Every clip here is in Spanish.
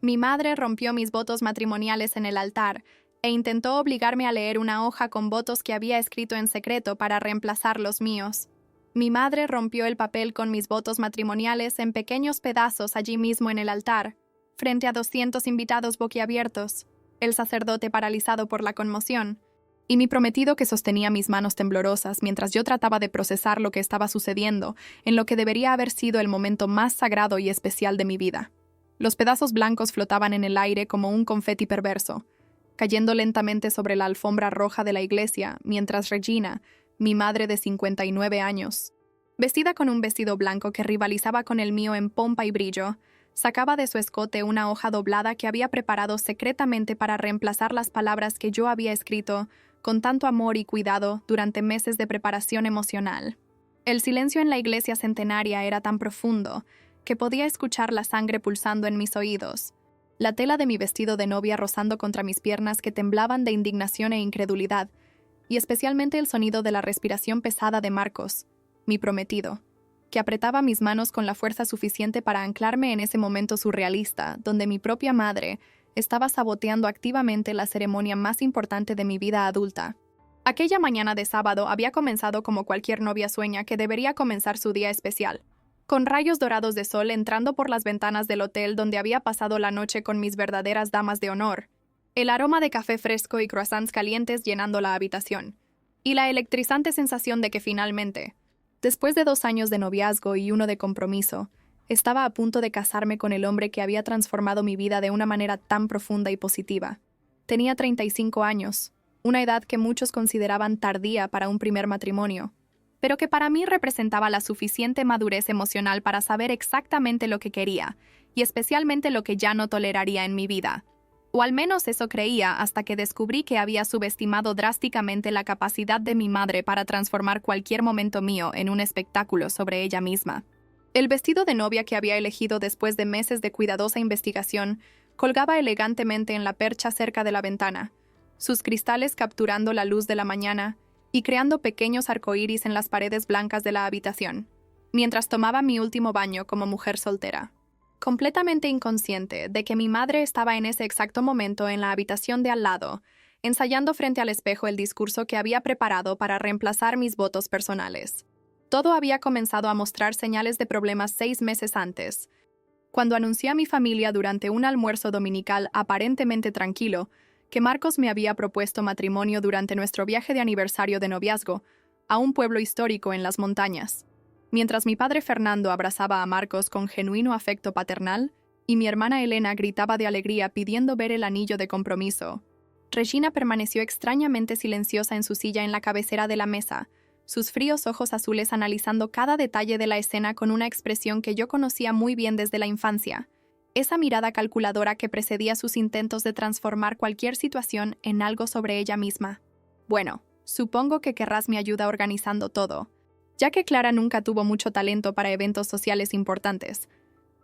Mi madre rompió mis votos matrimoniales en el altar e intentó obligarme a leer una hoja con votos que había escrito en secreto para reemplazar los míos. Mi madre rompió el papel con mis votos matrimoniales en pequeños pedazos allí mismo en el altar, frente a 200 invitados boquiabiertos, el sacerdote paralizado por la conmoción, y mi prometido que sostenía mis manos temblorosas mientras yo trataba de procesar lo que estaba sucediendo en lo que debería haber sido el momento más sagrado y especial de mi vida. Los pedazos blancos flotaban en el aire como un confeti perverso, cayendo lentamente sobre la alfombra roja de la iglesia, mientras Regina, mi madre de 59 años, vestida con un vestido blanco que rivalizaba con el mío en pompa y brillo, sacaba de su escote una hoja doblada que había preparado secretamente para reemplazar las palabras que yo había escrito con tanto amor y cuidado durante meses de preparación emocional. El silencio en la iglesia centenaria era tan profundo que podía escuchar la sangre pulsando en mis oídos, la tela de mi vestido de novia rozando contra mis piernas que temblaban de indignación e incredulidad, y especialmente el sonido de la respiración pesada de Marcos, mi prometido, que apretaba mis manos con la fuerza suficiente para anclarme en ese momento surrealista, donde mi propia madre estaba saboteando activamente la ceremonia más importante de mi vida adulta. Aquella mañana de sábado había comenzado como cualquier novia sueña que debería comenzar su día especial, con rayos dorados de sol entrando por las ventanas del hotel donde había pasado la noche con mis verdaderas damas de honor, el aroma de café fresco y croissants calientes llenando la habitación, y la electrizante sensación de que finalmente, después de 2 años de noviazgo y 1 de compromiso, estaba a punto de casarme con el hombre que había transformado mi vida de una manera tan profunda y positiva. Tenía 35 años, una edad que muchos consideraban tardía para un primer matrimonio, pero que para mí representaba la suficiente madurez emocional para saber exactamente lo que quería, y especialmente lo que ya no toleraría en mi vida. O al menos eso creía hasta que descubrí que había subestimado drásticamente la capacidad de mi madre para transformar cualquier momento mío en un espectáculo sobre ella misma. El vestido de novia que había elegido después de meses de cuidadosa investigación colgaba elegantemente en la percha cerca de la ventana, sus cristales capturando la luz de la mañana y creando pequeños arcoíris en las paredes blancas de la habitación, mientras tomaba mi último baño como mujer soltera. Completamente inconsciente de que mi madre estaba en ese exacto momento en la habitación de al lado, ensayando frente al espejo el discurso que había preparado para reemplazar mis votos personales. Todo había comenzado a mostrar señales de problemas 6 meses antes, cuando anuncié a mi familia durante un almuerzo dominical aparentemente tranquilo que Marcos me había propuesto matrimonio durante nuestro viaje de aniversario de noviazgo a un pueblo histórico en las montañas. Mientras mi padre Fernando abrazaba a Marcos con genuino afecto paternal y mi hermana Elena gritaba de alegría pidiendo ver el anillo de compromiso, Regina permaneció extrañamente silenciosa en su silla en la cabecera de la mesa, sus fríos ojos azules analizando cada detalle de la escena con una expresión que yo conocía muy bien desde la infancia, esa mirada calculadora que precedía sus intentos de transformar cualquier situación en algo sobre ella misma. Bueno, supongo que querrás mi ayuda organizando todo, ya que Clara nunca tuvo mucho talento para eventos sociales importantes,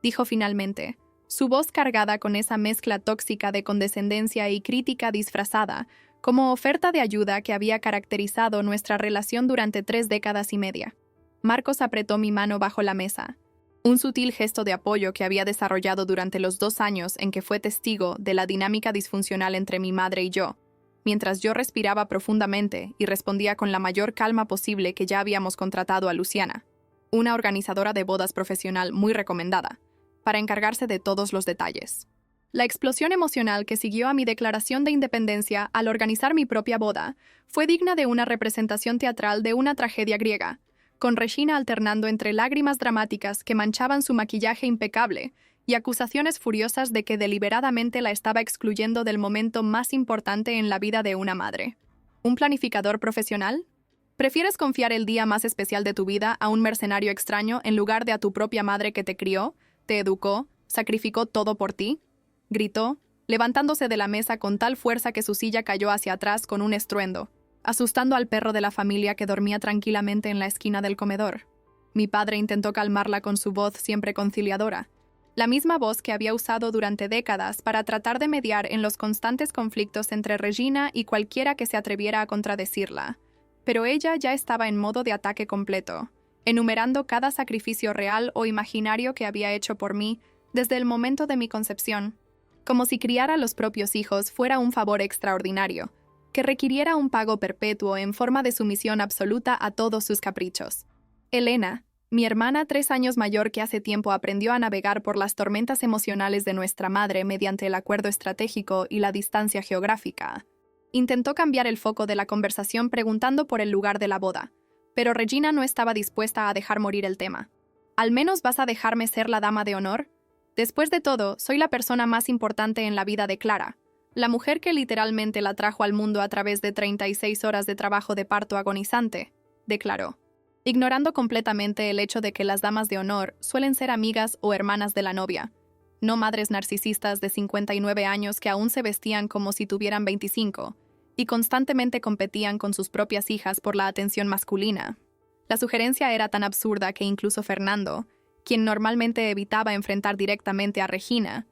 dijo finalmente, su voz cargada con esa mezcla tóxica de condescendencia y crítica disfrazada, como oferta de ayuda que había caracterizado nuestra relación durante 3 décadas y media. Marcos apretó mi mano bajo la mesa, un sutil gesto de apoyo que había desarrollado durante los 2 años en que fue testigo de la dinámica disfuncional entre mi madre y yo, mientras yo respiraba profundamente y respondía con la mayor calma posible que ya habíamos contratado a Luciana, una organizadora de bodas profesional muy recomendada, para encargarse de todos los detalles. La explosión emocional que siguió a mi declaración de independencia al organizar mi propia boda fue digna de una representación teatral de una tragedia griega, con Regina alternando entre lágrimas dramáticas que manchaban su maquillaje impecable y acusaciones furiosas de que deliberadamente la estaba excluyendo del momento más importante en la vida de una madre. ¿Un planificador profesional? ¿Prefieres confiar el día más especial de tu vida a un mercenario extraño en lugar de a tu propia madre que te crió, te educó, sacrificó todo por ti? Gritó, levantándose de la mesa con tal fuerza que su silla cayó hacia atrás con un estruendo, asustando al perro de la familia que dormía tranquilamente en la esquina del comedor. Mi padre intentó calmarla con su voz siempre conciliadora, la misma voz que había usado durante décadas para tratar de mediar en los constantes conflictos entre Regina y cualquiera que se atreviera a contradecirla. Pero ella ya estaba en modo de ataque completo, enumerando cada sacrificio real o imaginario que había hecho por mí desde el momento de mi concepción. como si criar a los propios hijos fuera un favor extraordinario, que requiriera un pago perpetuo en forma de sumisión absoluta a todos sus caprichos. Elena, mi hermana 3 años mayor que hace tiempo aprendió a navegar por las tormentas emocionales de nuestra madre mediante el acuerdo estratégico y la distancia geográfica, intentó cambiar el foco de la conversación preguntando por el lugar de la boda, pero Regina no estaba dispuesta a dejar morir el tema. ¿Al menos vas a dejarme ser la dama de honor? Después de todo, soy la persona más importante en la vida de Clara, la mujer que literalmente la trajo al mundo a través de 36 horas de trabajo de parto agonizante, declaró, ignorando completamente el hecho de que las damas de honor suelen ser amigas o hermanas de la novia, no madres narcisistas de 59 años que aún se vestían como si tuvieran 25 y constantemente competían con sus propias hijas por la atención masculina. La sugerencia era tan absurda que incluso Fernando, quien normalmente evitaba enfrentar directamente a Regina,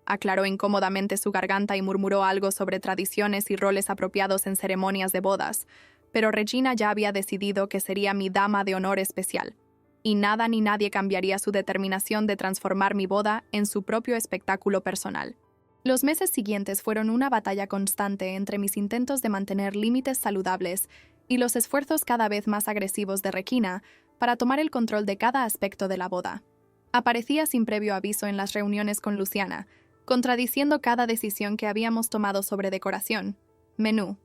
aclaró incómodamente su garganta y murmuró algo sobre tradiciones y roles apropiados en ceremonias de bodas, pero Regina ya había decidido que sería mi dama de honor especial, y nada ni nadie cambiaría su determinación de transformar mi boda en su propio espectáculo personal. Los meses siguientes fueron una batalla constante entre mis intentos de mantener límites saludables y los esfuerzos cada vez más agresivos de Regina para tomar el control de cada aspecto de la boda. Aparecía sin previo aviso en las reuniones con Luciana, contradiciendo cada decisión que habíamos tomado sobre decoración, menú,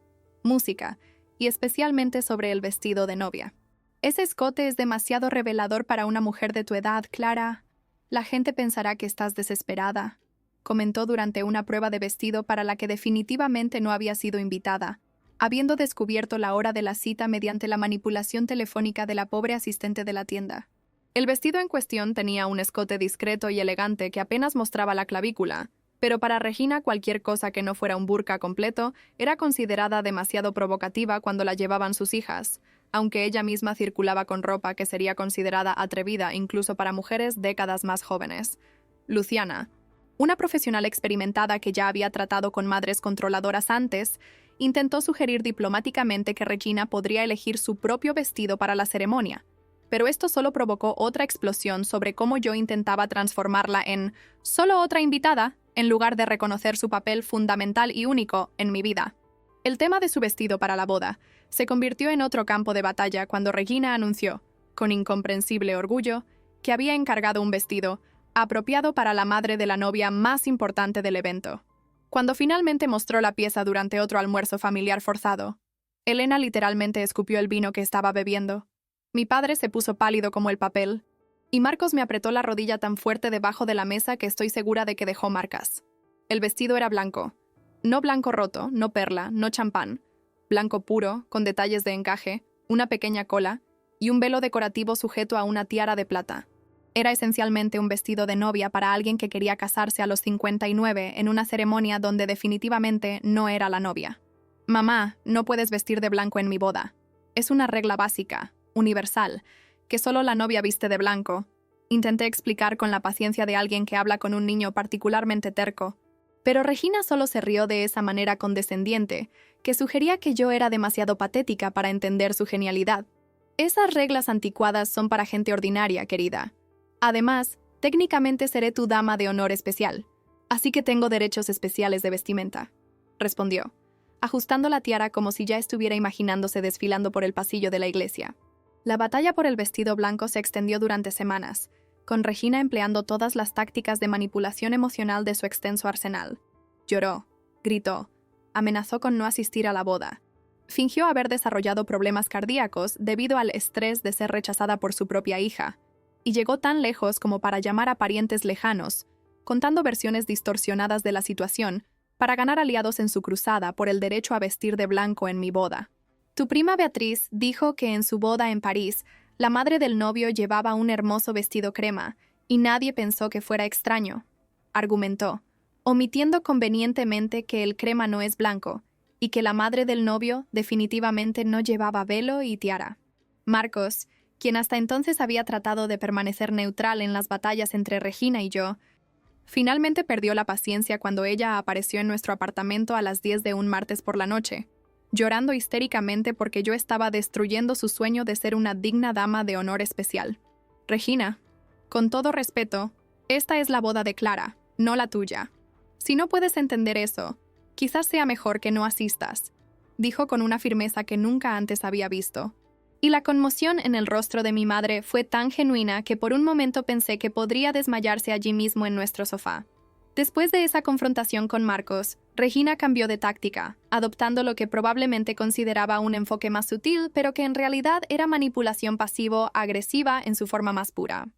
música y especialmente sobre el vestido de novia. Ese escote es demasiado revelador para una mujer de tu edad, Clara. La gente pensará que estás desesperada, comentó durante una prueba de vestido para la que definitivamente no había sido invitada, habiendo descubierto la hora de la cita mediante la manipulación telefónica de la pobre asistente de la tienda. El vestido en cuestión tenía un escote discreto y elegante que apenas mostraba la clavícula, pero para Regina cualquier cosa que no fuera un burka completo era considerada demasiado provocativa cuando la llevaban sus hijas, aunque ella misma circulaba con ropa que sería considerada atrevida incluso para mujeres décadas más jóvenes. Luciana, una profesional experimentada que ya había tratado con madres controladoras antes, intentó sugerir diplomáticamente que Regina podría elegir su propio vestido para la ceremonia, pero esto solo provocó otra explosión sobre cómo yo intentaba transformarla en solo otra invitada, en lugar de reconocer su papel fundamental y único en mi vida. El tema de su vestido para la boda se convirtió en otro campo de batalla cuando Regina anunció, con incomprensible orgullo, que había encargado un vestido apropiado para la madre de la novia más importante del evento. Cuando finalmente mostró la pieza durante otro almuerzo familiar forzado, Elena literalmente escupió el vino que estaba bebiendo. Mi padre se puso pálido como el papel, y Marcos me apretó la rodilla tan fuerte debajo de la mesa que estoy segura de que dejó marcas. El vestido era blanco. No blanco roto, no perla, no champán. Blanco puro, con detalles de encaje, una pequeña cola y un velo decorativo sujeto a una tiara de plata. Era esencialmente un vestido de novia para alguien que quería casarse a los 59 en una ceremonia donde definitivamente no era la novia. Mamá, no puedes vestir de blanco en mi boda. Es una regla básica, universal, que solo la novia viste de blanco. Intenté explicar con la paciencia de alguien que habla con un niño particularmente terco, pero Regina solo se rió de esa manera condescendiente, que sugería que yo era demasiado patética para entender su genialidad. Esas reglas anticuadas son para gente ordinaria, querida. Además, técnicamente seré tu dama de honor especial, así que tengo derechos especiales de vestimenta, respondió, ajustando la tiara como si ya estuviera imaginándose desfilando por el pasillo de la iglesia. La batalla por el vestido blanco se extendió durante semanas, con Regina empleando todas las tácticas de manipulación emocional de su extenso arsenal. Lloró, gritó, amenazó con no asistir a la boda. Fingió haber desarrollado problemas cardíacos debido al estrés de ser rechazada por su propia hija, y llegó tan lejos como para llamar a parientes lejanos, contando versiones distorsionadas de la situación para ganar aliados en su cruzada por el derecho a vestir de blanco en mi boda. Tu prima Beatriz dijo que en su boda en París, la madre del novio llevaba un hermoso vestido crema, y nadie pensó que fuera extraño, argumentó, omitiendo convenientemente que el crema no es blanco, y que la madre del novio definitivamente no llevaba velo y tiara. Marcos, quien hasta entonces había tratado de permanecer neutral en las batallas entre Regina y yo, finalmente perdió la paciencia cuando ella apareció en nuestro apartamento a las 10 de un martes por la noche, llorando histéricamente porque yo estaba destruyendo su sueño de ser una digna dama de honor especial. Regina, con todo respeto, esta es la boda de Clara, no la tuya. Si no puedes entender eso, quizás sea mejor que no asistas, dijo con una firmeza que nunca antes había visto. Y la conmoción en el rostro de mi madre fue tan genuina que por un momento pensé que podría desmayarse allí mismo en nuestro sofá. Después de esa confrontación con Marcos, Regina cambió de táctica, adoptando lo que probablemente consideraba un enfoque más sutil, pero que en realidad era manipulación pasivo-agresiva en su forma más pura.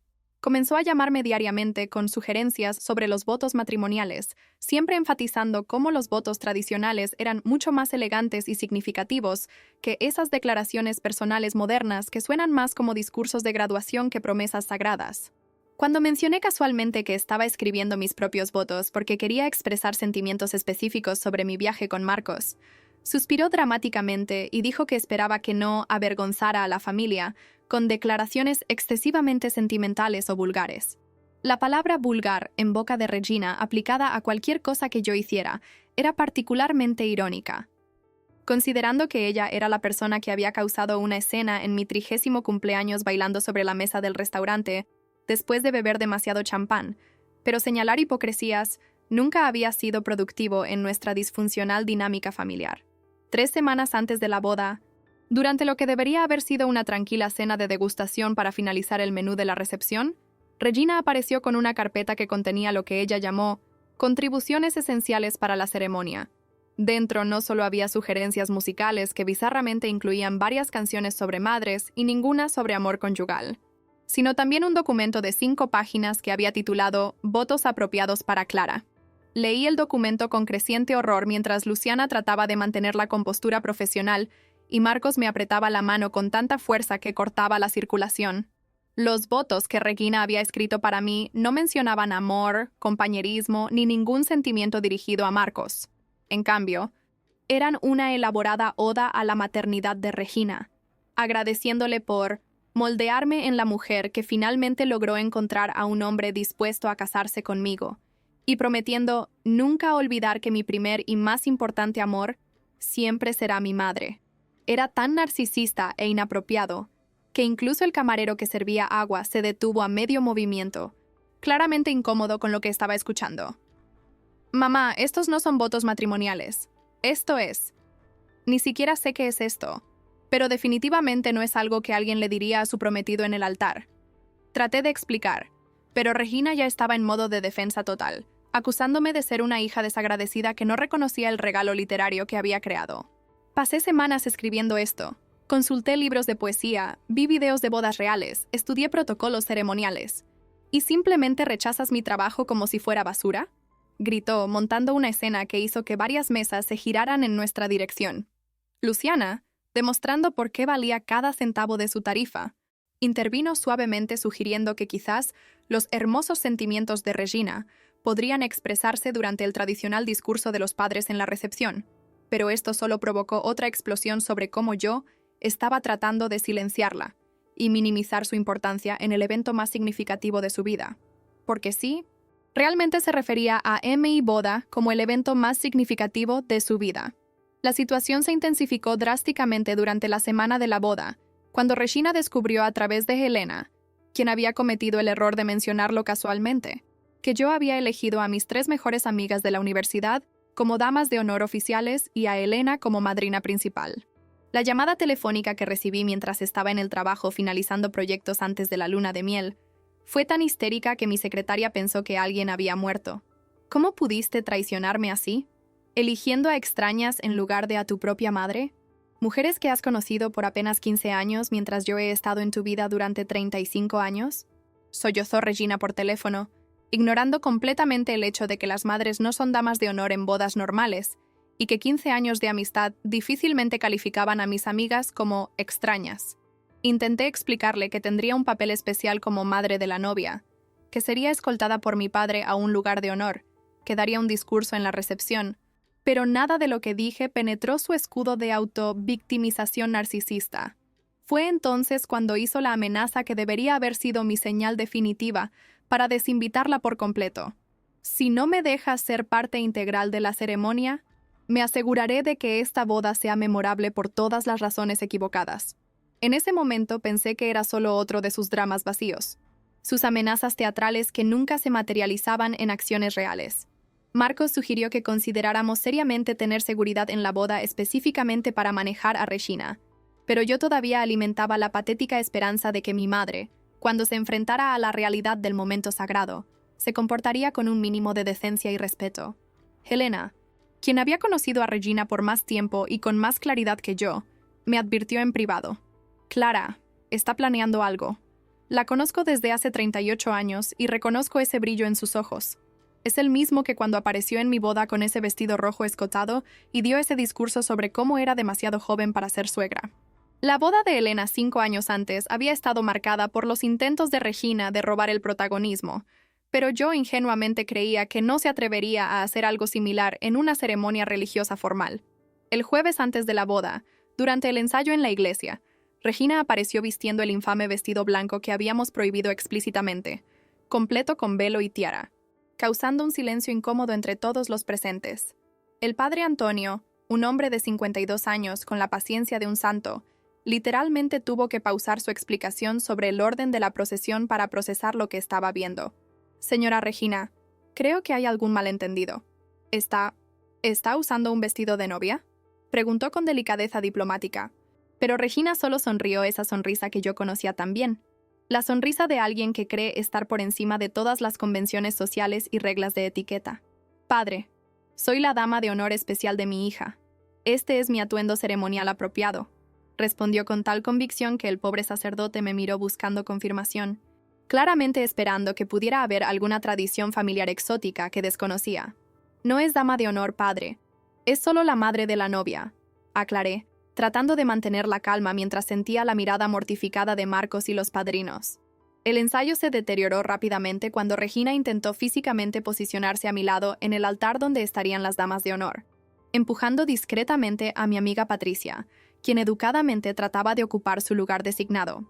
Comenzó a llamarme diariamente con sugerencias sobre los votos matrimoniales, siempre enfatizando cómo los votos tradicionales eran mucho más elegantes y significativos que esas declaraciones personales modernas que suenan más como discursos de graduación que promesas sagradas. Cuando mencioné casualmente que estaba escribiendo mis propios votos porque quería expresar sentimientos específicos sobre mi viaje con Marcos, suspiró dramáticamente y dijo que esperaba que no avergonzara a la familia con declaraciones excesivamente sentimentales o vulgares. La palabra vulgar en boca de Regina, aplicada a cualquier cosa que yo hiciera, era particularmente irónica. Considerando que ella era la persona que había causado una escena en mi 30º cumpleaños bailando sobre la mesa del restaurante, después de beber demasiado champán, pero señalar hipocresías nunca había sido productivo en nuestra disfuncional dinámica familiar. 3 semanas antes de la boda, durante lo que debería haber sido una tranquila cena de degustación para finalizar el menú de la recepción, Regina apareció con una carpeta que contenía lo que ella llamó contribuciones esenciales para la ceremonia. Dentro no solo había sugerencias musicales que bizarramente incluían varias canciones sobre madres y ninguna sobre amor conyugal, sino también un documento de 5 páginas que había titulado Votos apropiados para Clara. Leí el documento con creciente horror mientras Luciana trataba de mantener la compostura profesional y Marcos me apretaba la mano con tanta fuerza que cortaba la circulación. Los votos que Regina había escrito para mí no mencionaban amor, compañerismo ni ningún sentimiento dirigido a Marcos. En cambio, eran una elaborada oda a la maternidad de Regina, agradeciéndole por moldearme en la mujer que finalmente logró encontrar a un hombre dispuesto a casarse conmigo, y prometiendo nunca olvidar que mi primer y más importante amor siempre será mi madre. Era tan narcisista e inapropiado que incluso el camarero que servía agua se detuvo a medio movimiento, claramente incómodo con lo que estaba escuchando. «Mamá, estos no son votos matrimoniales. Esto es. Ni siquiera sé qué es esto, pero definitivamente no es algo que alguien le diría a su prometido en el altar». Traté de explicar, pero Regina ya estaba en modo de defensa total, acusándome de ser una hija desagradecida que no reconocía el regalo literario que había creado. Pasé semanas escribiendo esto. Consulté libros de poesía, vi videos de bodas reales, estudié protocolos ceremoniales. ¿Y simplemente rechazas mi trabajo como si fuera basura?, gritó, montando una escena que hizo que varias mesas se giraran en nuestra dirección. Luciana, demostrando por qué valía cada centavo de su tarifa, intervino suavemente sugiriendo que quizás los hermosos sentimientos de Regina podrían expresarse durante el tradicional discurso de los padres en la recepción, pero esto solo provocó otra explosión sobre cómo yo estaba tratando de silenciarla y minimizar su importancia en el evento más significativo de su vida. Porque sí, realmente se refería a mi boda como el evento más significativo de su vida. La situación se intensificó drásticamente durante la semana de la boda, cuando Regina descubrió a través de Helena, quien había cometido el error de mencionarlo casualmente, que yo había elegido a mis 3 mejores amigas de la universidad como damas de honor oficiales y a Helena como madrina principal. La llamada telefónica que recibí mientras estaba en el trabajo finalizando proyectos antes de la luna de miel fue tan histérica que mi secretaria pensó que alguien había muerto. ¿Cómo pudiste traicionarme así? ¿Eligiendo a extrañas en lugar de a tu propia madre? ¿Mujeres que has conocido por apenas 15 años mientras yo he estado en tu vida durante 35 años? Sollozó Regina por teléfono, ignorando completamente el hecho de que las madres no son damas de honor en bodas normales y que 15 años de amistad difícilmente calificaban a mis amigas como extrañas. Intenté explicarle que tendría un papel especial como madre de la novia, que sería escoltada por mi padre a un lugar de honor, que daría un discurso en la recepción, pero nada de lo que dije penetró su escudo de autovictimización narcisista. Fue entonces cuando hizo la amenaza que debería haber sido mi señal definitiva para desinvitarla por completo. Si no me dejas ser parte integral de la ceremonia, me aseguraré de que esta boda sea memorable por todas las razones equivocadas. En ese momento pensé que era solo otro de sus dramas vacíos, sus amenazas teatrales que nunca se materializaban en acciones reales. Marcos sugirió que consideráramos seriamente tener seguridad en la boda específicamente para manejar a Regina, pero yo todavía alimentaba la patética esperanza de que mi madre, cuando se enfrentara a la realidad del momento sagrado, se comportaría con un mínimo de decencia y respeto. Helena, quien había conocido a Regina por más tiempo y con más claridad que yo, me advirtió en privado. Clara, está planeando algo. La conozco desde hace 38 años y reconozco ese brillo en sus ojos. Es el mismo que cuando apareció en mi boda con ese vestido rojo escotado y dio ese discurso sobre cómo era demasiado joven para ser suegra. La boda de Helena 5 años antes había estado marcada por los intentos de Regina de robar el protagonismo, pero yo ingenuamente creía que no se atrevería a hacer algo similar en una ceremonia religiosa formal. El jueves antes de la boda, durante el ensayo en la iglesia, Regina apareció vistiendo el infame vestido blanco que habíamos prohibido explícitamente, completo con velo y tiara, causando un silencio incómodo entre todos los presentes. El padre Antonio, un hombre de 52 años con la paciencia de un santo, literalmente tuvo que pausar su explicación sobre el orden de la procesión para procesar lo que estaba viendo. Señora Regina, creo que hay algún malentendido. ¿Está usando un vestido de novia?, preguntó con delicadeza diplomática. Pero Regina solo sonrió esa sonrisa que yo conocía tan bien. La sonrisa de alguien que cree estar por encima de todas las convenciones sociales y reglas de etiqueta. Padre, soy la dama de honor especial de mi hija. Este es mi atuendo ceremonial apropiado, respondió con tal convicción que el pobre sacerdote me miró buscando confirmación, claramente esperando que pudiera haber alguna tradición familiar exótica que desconocía. No es dama de honor, padre. Es solo la madre de la novia, aclaré, tratando de mantener la calma mientras sentía la mirada mortificada de Marcos y los padrinos. El ensayo se deterioró rápidamente cuando Regina intentó físicamente posicionarse a mi lado en el altar donde estarían las damas de honor, empujando discretamente a mi amiga Patricia, quien educadamente trataba de ocupar su lugar designado.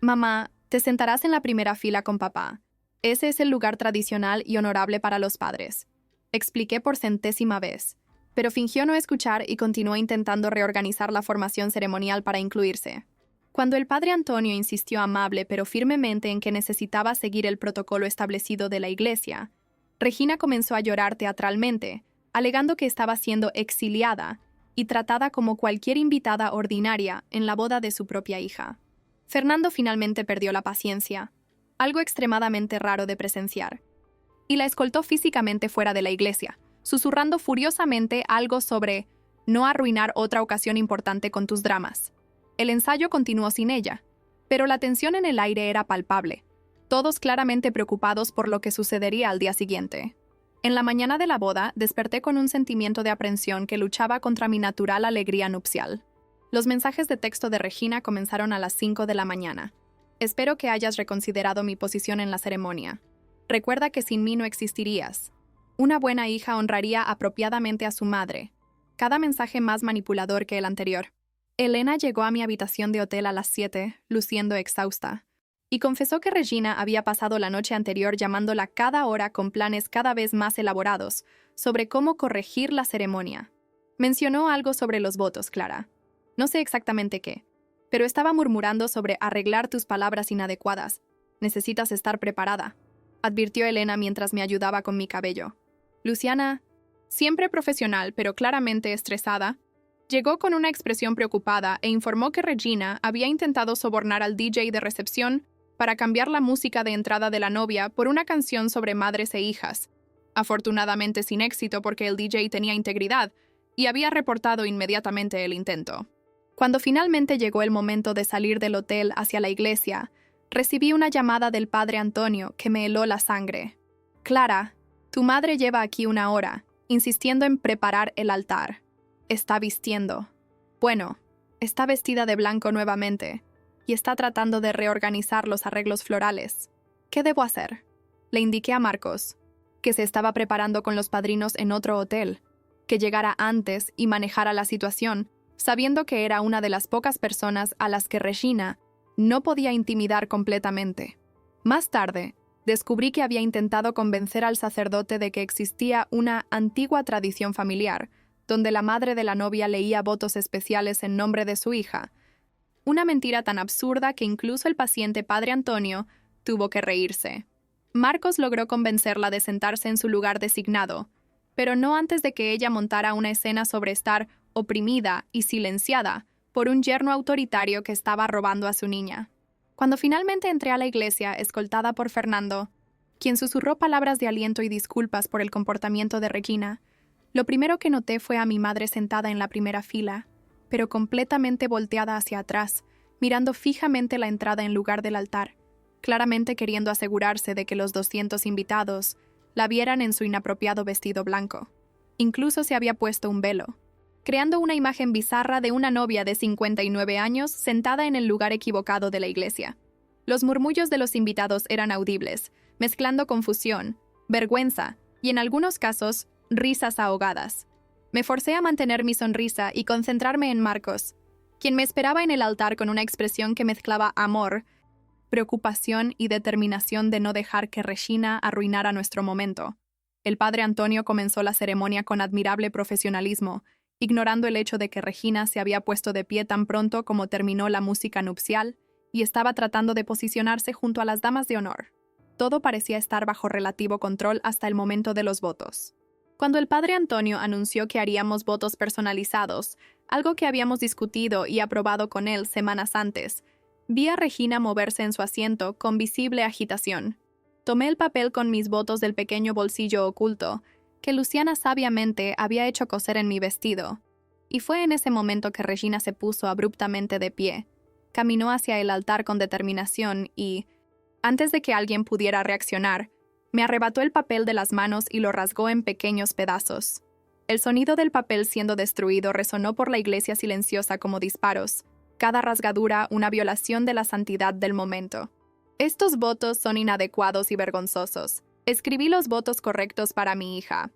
«Mamá, te sentarás en la primera fila con papá. Ese es el lugar tradicional y honorable para los padres», expliqué por 100ª vez, pero fingió no escuchar y continuó intentando reorganizar la formación ceremonial para incluirse. Cuando el padre Antonio insistió amable pero firmemente en que necesitaba seguir el protocolo establecido de la iglesia, Regina comenzó a llorar teatralmente, alegando que estaba siendo exiliada y tratada como cualquier invitada ordinaria en la boda de su propia hija. Fernando finalmente perdió la paciencia, algo extremadamente raro de presenciar, y la escoltó físicamente fuera de la iglesia, susurrando furiosamente algo sobre no arruinar otra ocasión importante con tus dramas. El ensayo continuó sin ella, pero la tensión en el aire era palpable, todos claramente preocupados por lo que sucedería al día siguiente. En la mañana de la boda, desperté con un sentimiento de aprensión que luchaba contra mi natural alegría nupcial. Los mensajes de texto de Regina comenzaron a las 5 de la mañana. Espero que hayas reconsiderado mi posición en la ceremonia. Recuerda que sin mí no existirías. Una buena hija honraría apropiadamente a su madre. Cada mensaje más manipulador que el anterior. Helena llegó a mi habitación de hotel a las 7, luciendo exhausta, y confesó que Regina había pasado la noche anterior llamándola cada hora con planes cada vez más elaborados sobre cómo corregir la ceremonia. Mencionó algo sobre los votos, Clara. No sé exactamente qué, pero estaba murmurando sobre arreglar tus palabras inadecuadas. Necesitas estar preparada, advirtió Helena mientras me ayudaba con mi cabello. Luciana, siempre profesional pero claramente estresada, llegó con una expresión preocupada e informó que Regina había intentado sobornar al DJ de recepción para cambiar la música de entrada de la novia por una canción sobre madres e hijas, afortunadamente sin éxito porque el DJ tenía integridad y había reportado inmediatamente el intento. Cuando finalmente llegó el momento de salir del hotel hacia la iglesia, recibí una llamada del padre Antonio que me heló la sangre. «Clara, tu madre lleva aquí 1 hora, insistiendo en preparar el altar. Está vistiendo. Bueno, está vestida de blanco nuevamente y está tratando de reorganizar los arreglos florales. ¿Qué debo hacer?». Le indiqué a Marcos, que se estaba preparando con los padrinos en otro hotel, que llegara antes y manejara la situación, sabiendo que era una de las pocas personas a las que Regina no podía intimidar completamente. Más tarde, descubrí que había intentado convencer al sacerdote de que existía una antigua tradición familiar, donde la madre de la novia leía votos especiales en nombre de su hija. Una mentira tan absurda que incluso el paciente padre Antonio tuvo que reírse. Marcos logró convencerla de sentarse en su lugar designado, pero no antes de que ella montara una escena sobre estar oprimida y silenciada por un yerno autoritario que estaba robando a su niña. Cuando finalmente entré a la iglesia, escoltada por Fernando, quien susurró palabras de aliento y disculpas por el comportamiento de Regina, lo primero que noté fue a mi madre sentada en la primera fila, pero completamente volteada hacia atrás, mirando fijamente la entrada en lugar del altar, claramente queriendo asegurarse de que los 200 invitados la vieran en su inapropiado vestido blanco. Incluso se había puesto un velo, creando una imagen bizarra de una novia de 59 años sentada en el lugar equivocado de la iglesia. Los murmullos de los invitados eran audibles, mezclando confusión, vergüenza y, en algunos casos, risas ahogadas. Me forcé a mantener mi sonrisa y concentrarme en Marcos, quien me esperaba en el altar con una expresión que mezclaba amor, preocupación y determinación de no dejar que Regina arruinara nuestro momento. El padre Antonio comenzó la ceremonia con admirable profesionalismo, ignorando el hecho de que Regina se había puesto de pie tan pronto como terminó la música nupcial y estaba tratando de posicionarse junto a las damas de honor. Todo parecía estar bajo relativo control hasta el momento de los votos. Cuando el padre Antonio anunció que haríamos votos personalizados, algo que habíamos discutido y aprobado con él semanas antes, vi a Regina moverse en su asiento con visible agitación. Tomé el papel con mis votos del pequeño bolsillo oculto, que Luciana sabiamente había hecho coser en mi vestido, y fue en ese momento que Regina se puso abruptamente de pie, caminó hacia el altar con determinación y, antes de que alguien pudiera reaccionar, me arrebató el papel de las manos y lo rasgó en pequeños pedazos. El sonido del papel siendo destruido resonó por la iglesia silenciosa como disparos, cada rasgadura una violación de la santidad del momento. Estos votos son inadecuados y vergonzosos. Escribí los votos correctos para mi hija,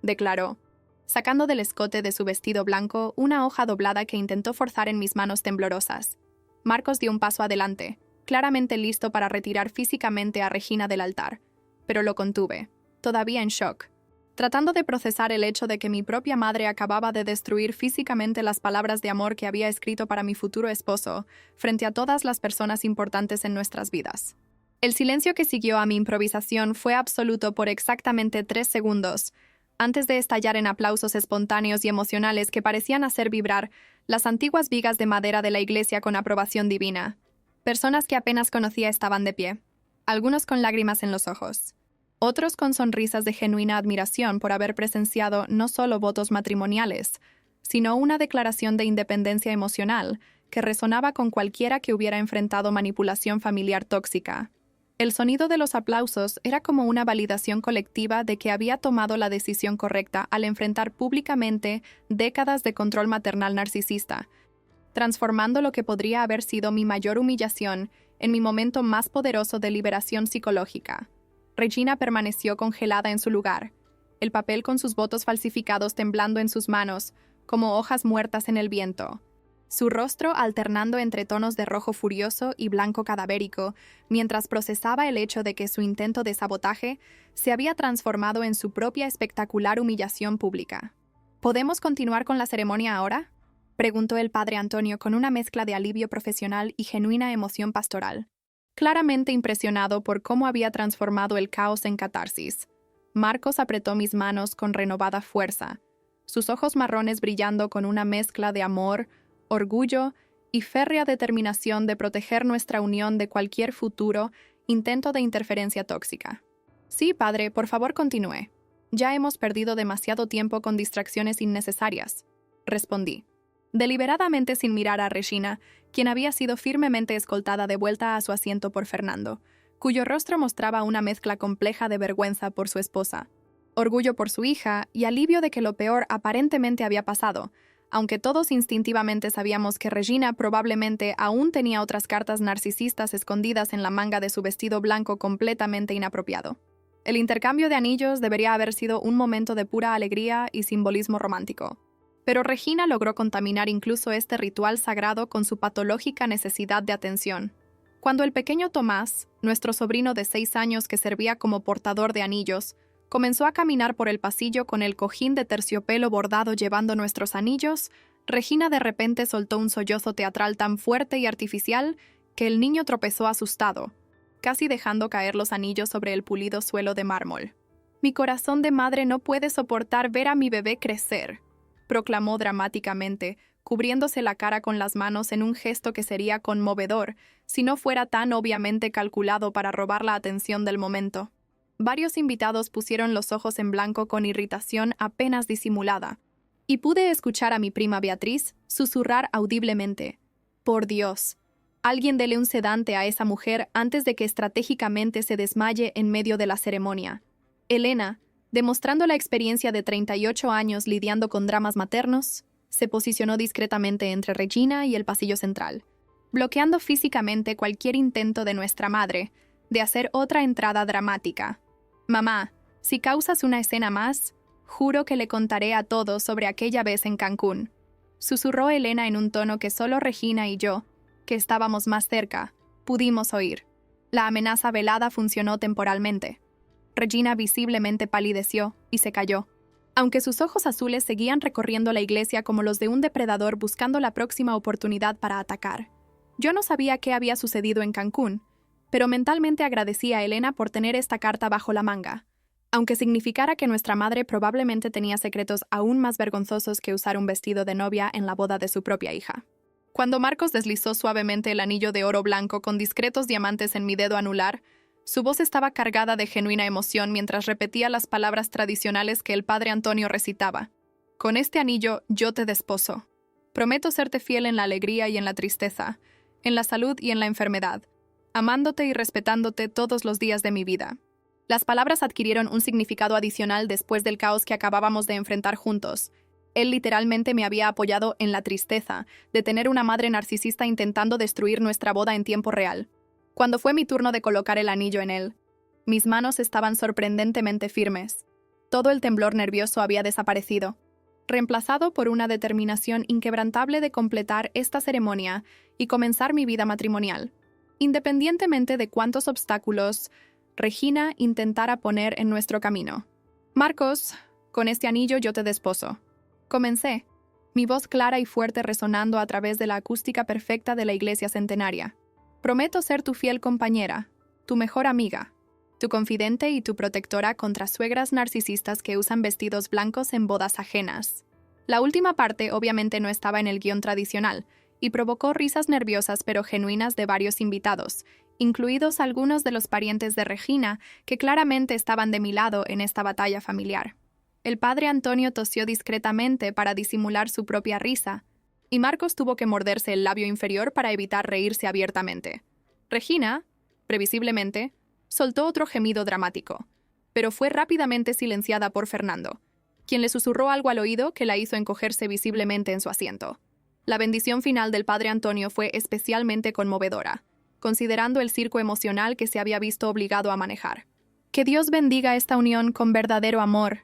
declaró, sacando del escote de su vestido blanco una hoja doblada que intentó forzar en mis manos temblorosas. Marcos dio un paso adelante, claramente listo para retirar físicamente a Regina del altar, pero lo contuve, todavía en shock, tratando de procesar el hecho de que mi propia madre acababa de destruir físicamente las palabras de amor que había escrito para mi futuro esposo frente a todas las personas importantes en nuestras vidas. El silencio que siguió a mi improvisación fue absoluto por exactamente 3 segundos, antes de estallar en aplausos espontáneos y emocionales que parecían hacer vibrar las antiguas vigas de madera de la iglesia con aprobación divina. Personas que apenas conocía estaban de pie, algunos con lágrimas en los ojos, otros con sonrisas de genuina admiración por haber presenciado no solo votos matrimoniales, sino una declaración de independencia emocional que resonaba con cualquiera que hubiera enfrentado manipulación familiar tóxica. El sonido de los aplausos era como una validación colectiva de que había tomado la decisión correcta al enfrentar públicamente décadas de control maternal narcisista, transformando lo que podría haber sido mi mayor humillación en mi momento más poderoso de liberación psicológica. Regina permaneció congelada en su lugar, el papel con sus votos falsificados temblando en sus manos, como hojas muertas en el viento. Su rostro alternando entre tonos de rojo furioso y blanco cadavérico, mientras procesaba el hecho de que su intento de sabotaje se había transformado en su propia espectacular humillación pública. ¿Podemos continuar con la ceremonia ahora?, preguntó el padre Antonio con una mezcla de alivio profesional y genuina emoción pastoral, claramente impresionado por cómo había transformado el caos en catarsis. Marcos apretó mis manos con renovada fuerza, sus ojos marrones brillando con una mezcla de amor, orgullo y férrea determinación de proteger nuestra unión de cualquier futuro intento de interferencia tóxica. Sí, padre, por favor continúe. Ya hemos perdido demasiado tiempo con distracciones innecesarias, respondí, deliberadamente sin mirar a Regina, quien había sido firmemente escoltada de vuelta a su asiento por Fernando, cuyo rostro mostraba una mezcla compleja de vergüenza por su esposa, orgullo por su hija y alivio de que lo peor aparentemente había pasado, aunque todos instintivamente sabíamos que Regina probablemente aún tenía otras cartas narcisistas escondidas en la manga de su vestido blanco completamente inapropiado. El intercambio de anillos debería haber sido un momento de pura alegría y simbolismo romántico. Pero Regina logró contaminar incluso este ritual sagrado con su patológica necesidad de atención. Cuando el pequeño Tomás, nuestro sobrino de 6 años que servía como portador de anillos, comenzó a caminar por el pasillo con el cojín de terciopelo bordado llevando nuestros anillos, Regina de repente soltó un sollozo teatral tan fuerte y artificial que el niño tropezó asustado, casi dejando caer los anillos sobre el pulido suelo de mármol. Mi corazón de madre no puede soportar ver a mi bebé crecer, proclamó dramáticamente, cubriéndose la cara con las manos en un gesto que sería conmovedor si no fuera tan obviamente calculado para robar la atención del momento. Varios invitados pusieron los ojos en blanco con irritación apenas disimulada, y pude escuchar a mi prima Beatriz susurrar audiblemente: «Por Dios, alguien dele un sedante a esa mujer antes de que estratégicamente se desmaye en medio de la ceremonia». Elena, demostrando la experiencia de 38 años lidiando con dramas maternos, se posicionó discretamente entre Regina y el pasillo central, bloqueando físicamente cualquier intento de nuestra madre de hacer otra entrada dramática. «Mamá, si causas una escena más, juro que le contaré a todos sobre aquella vez en Cancún», susurró Elena en un tono que solo Regina y yo, que estábamos más cerca, pudimos oír. La amenaza velada funcionó temporalmente. Regina visiblemente palideció y se calló, aunque sus ojos azules seguían recorriendo la iglesia como los de un depredador buscando la próxima oportunidad para atacar. Yo no sabía qué había sucedido en Cancún, pero mentalmente agradecí a Elena por tener esta carta bajo la manga, aunque significara que nuestra madre probablemente tenía secretos aún más vergonzosos que usar un vestido de novia en la boda de su propia hija. Cuando Marcos deslizó suavemente el anillo de oro blanco con discretos diamantes en mi dedo anular, su voz estaba cargada de genuina emoción mientras repetía las palabras tradicionales que el padre Antonio recitaba. «Con este anillo yo te desposo. Prometo serte fiel en la alegría y en la tristeza, en la salud y en la enfermedad, amándote y respetándote todos los días de mi vida». Las palabras adquirieron un significado adicional después del caos que acabábamos de enfrentar juntos. Él literalmente me había apoyado en la tristeza de tener una madre narcisista intentando destruir nuestra boda en tiempo real. Cuando fue mi turno de colocar el anillo en él, mis manos estaban sorprendentemente firmes. Todo el temblor nervioso había desaparecido, reemplazado por una determinación inquebrantable de completar esta ceremonia y comenzar mi vida matrimonial, independientemente de cuántos obstáculos Regina intentara poner en nuestro camino. «Marcos, con este anillo yo te desposo», comencé, mi voz clara y fuerte resonando a través de la acústica perfecta de la iglesia centenaria. «Prometo ser tu fiel compañera, tu mejor amiga, tu confidente y tu protectora contra suegras narcisistas que usan vestidos blancos en bodas ajenas». La última parte obviamente no estaba en el guión tradicional y provocó risas nerviosas pero genuinas de varios invitados, incluidos algunos de los parientes de Regina que claramente estaban de mi lado en esta batalla familiar. El padre Antonio tosió discretamente para disimular su propia risa, y Marcos tuvo que morderse el labio inferior para evitar reírse abiertamente. Regina, previsiblemente, soltó otro gemido dramático, pero fue rápidamente silenciada por Fernando, quien le susurró algo al oído que la hizo encogerse visiblemente en su asiento. La bendición final del padre Antonio fue especialmente conmovedora, considerando el circo emocional que se había visto obligado a manejar. «Que Dios bendiga esta unión con verdadero amor,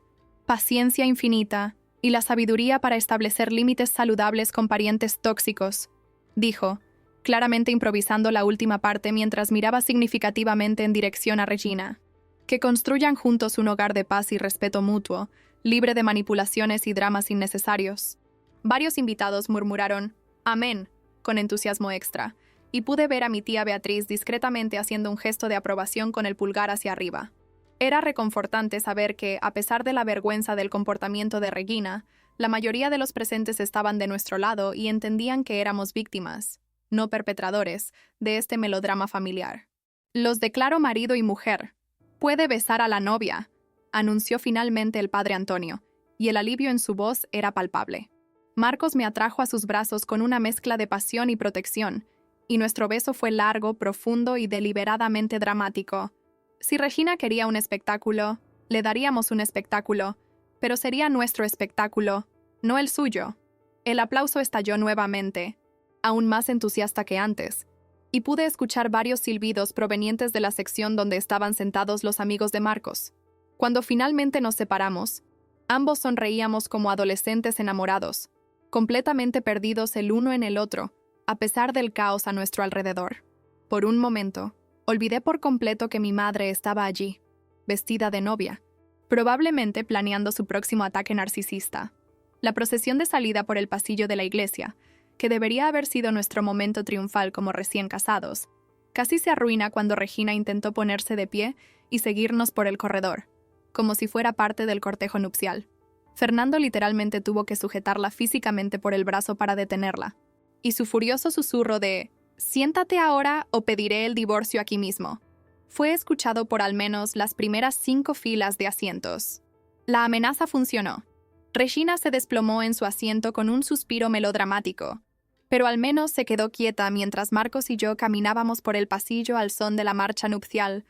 paciencia infinita y la sabiduría para establecer límites saludables con parientes tóxicos», dijo, claramente improvisando la última parte mientras miraba significativamente en dirección a Regina. «Que construyan juntos un hogar de paz y respeto mutuo, libre de manipulaciones y dramas innecesarios». Varios invitados murmuraron «Amén» con entusiasmo extra, y pude ver a mi tía Beatriz discretamente haciendo un gesto de aprobación con el pulgar hacia arriba. Era reconfortante saber que, a pesar de la vergüenza del comportamiento de Regina, la mayoría de los presentes estaban de nuestro lado y entendían que éramos víctimas, no perpetradores, de este melodrama familiar. «Los declaro marido y mujer. Puede besar a la novia», anunció finalmente el padre Antonio, y el alivio en su voz era palpable. Marcos me atrajo a sus brazos con una mezcla de pasión y protección, y nuestro beso fue largo, profundo y deliberadamente dramático. Si Regina quería un espectáculo, le daríamos un espectáculo, pero sería nuestro espectáculo, no el suyo. El aplauso estalló nuevamente, aún más entusiasta que antes, y pude escuchar varios silbidos provenientes de la sección donde estaban sentados los amigos de Marcos. Cuando finalmente nos separamos, ambos sonreíamos como adolescentes enamorados, completamente perdidos el uno en el otro, a pesar del caos a nuestro alrededor. Por un momento, olvidé por completo que mi madre estaba allí, vestida de novia, probablemente planeando su próximo ataque narcisista. La procesión de salida por el pasillo de la iglesia, que debería haber sido nuestro momento triunfal como recién casados, casi se arruina cuando Regina intentó ponerse de pie y seguirnos por el corredor. como si fuera parte del cortejo nupcial. Fernando literalmente tuvo que sujetarla físicamente por el brazo para detenerla. Y su furioso susurro de «Siéntate ahora o pediré el divorcio aquí mismo» fue escuchado por al menos las primeras 5 filas de asientos. La amenaza funcionó. Regina se desplomó en su asiento con un suspiro melodramático, pero al menos se quedó quieta mientras Marcos y yo caminábamos por el pasillo al son de la marcha nupcial,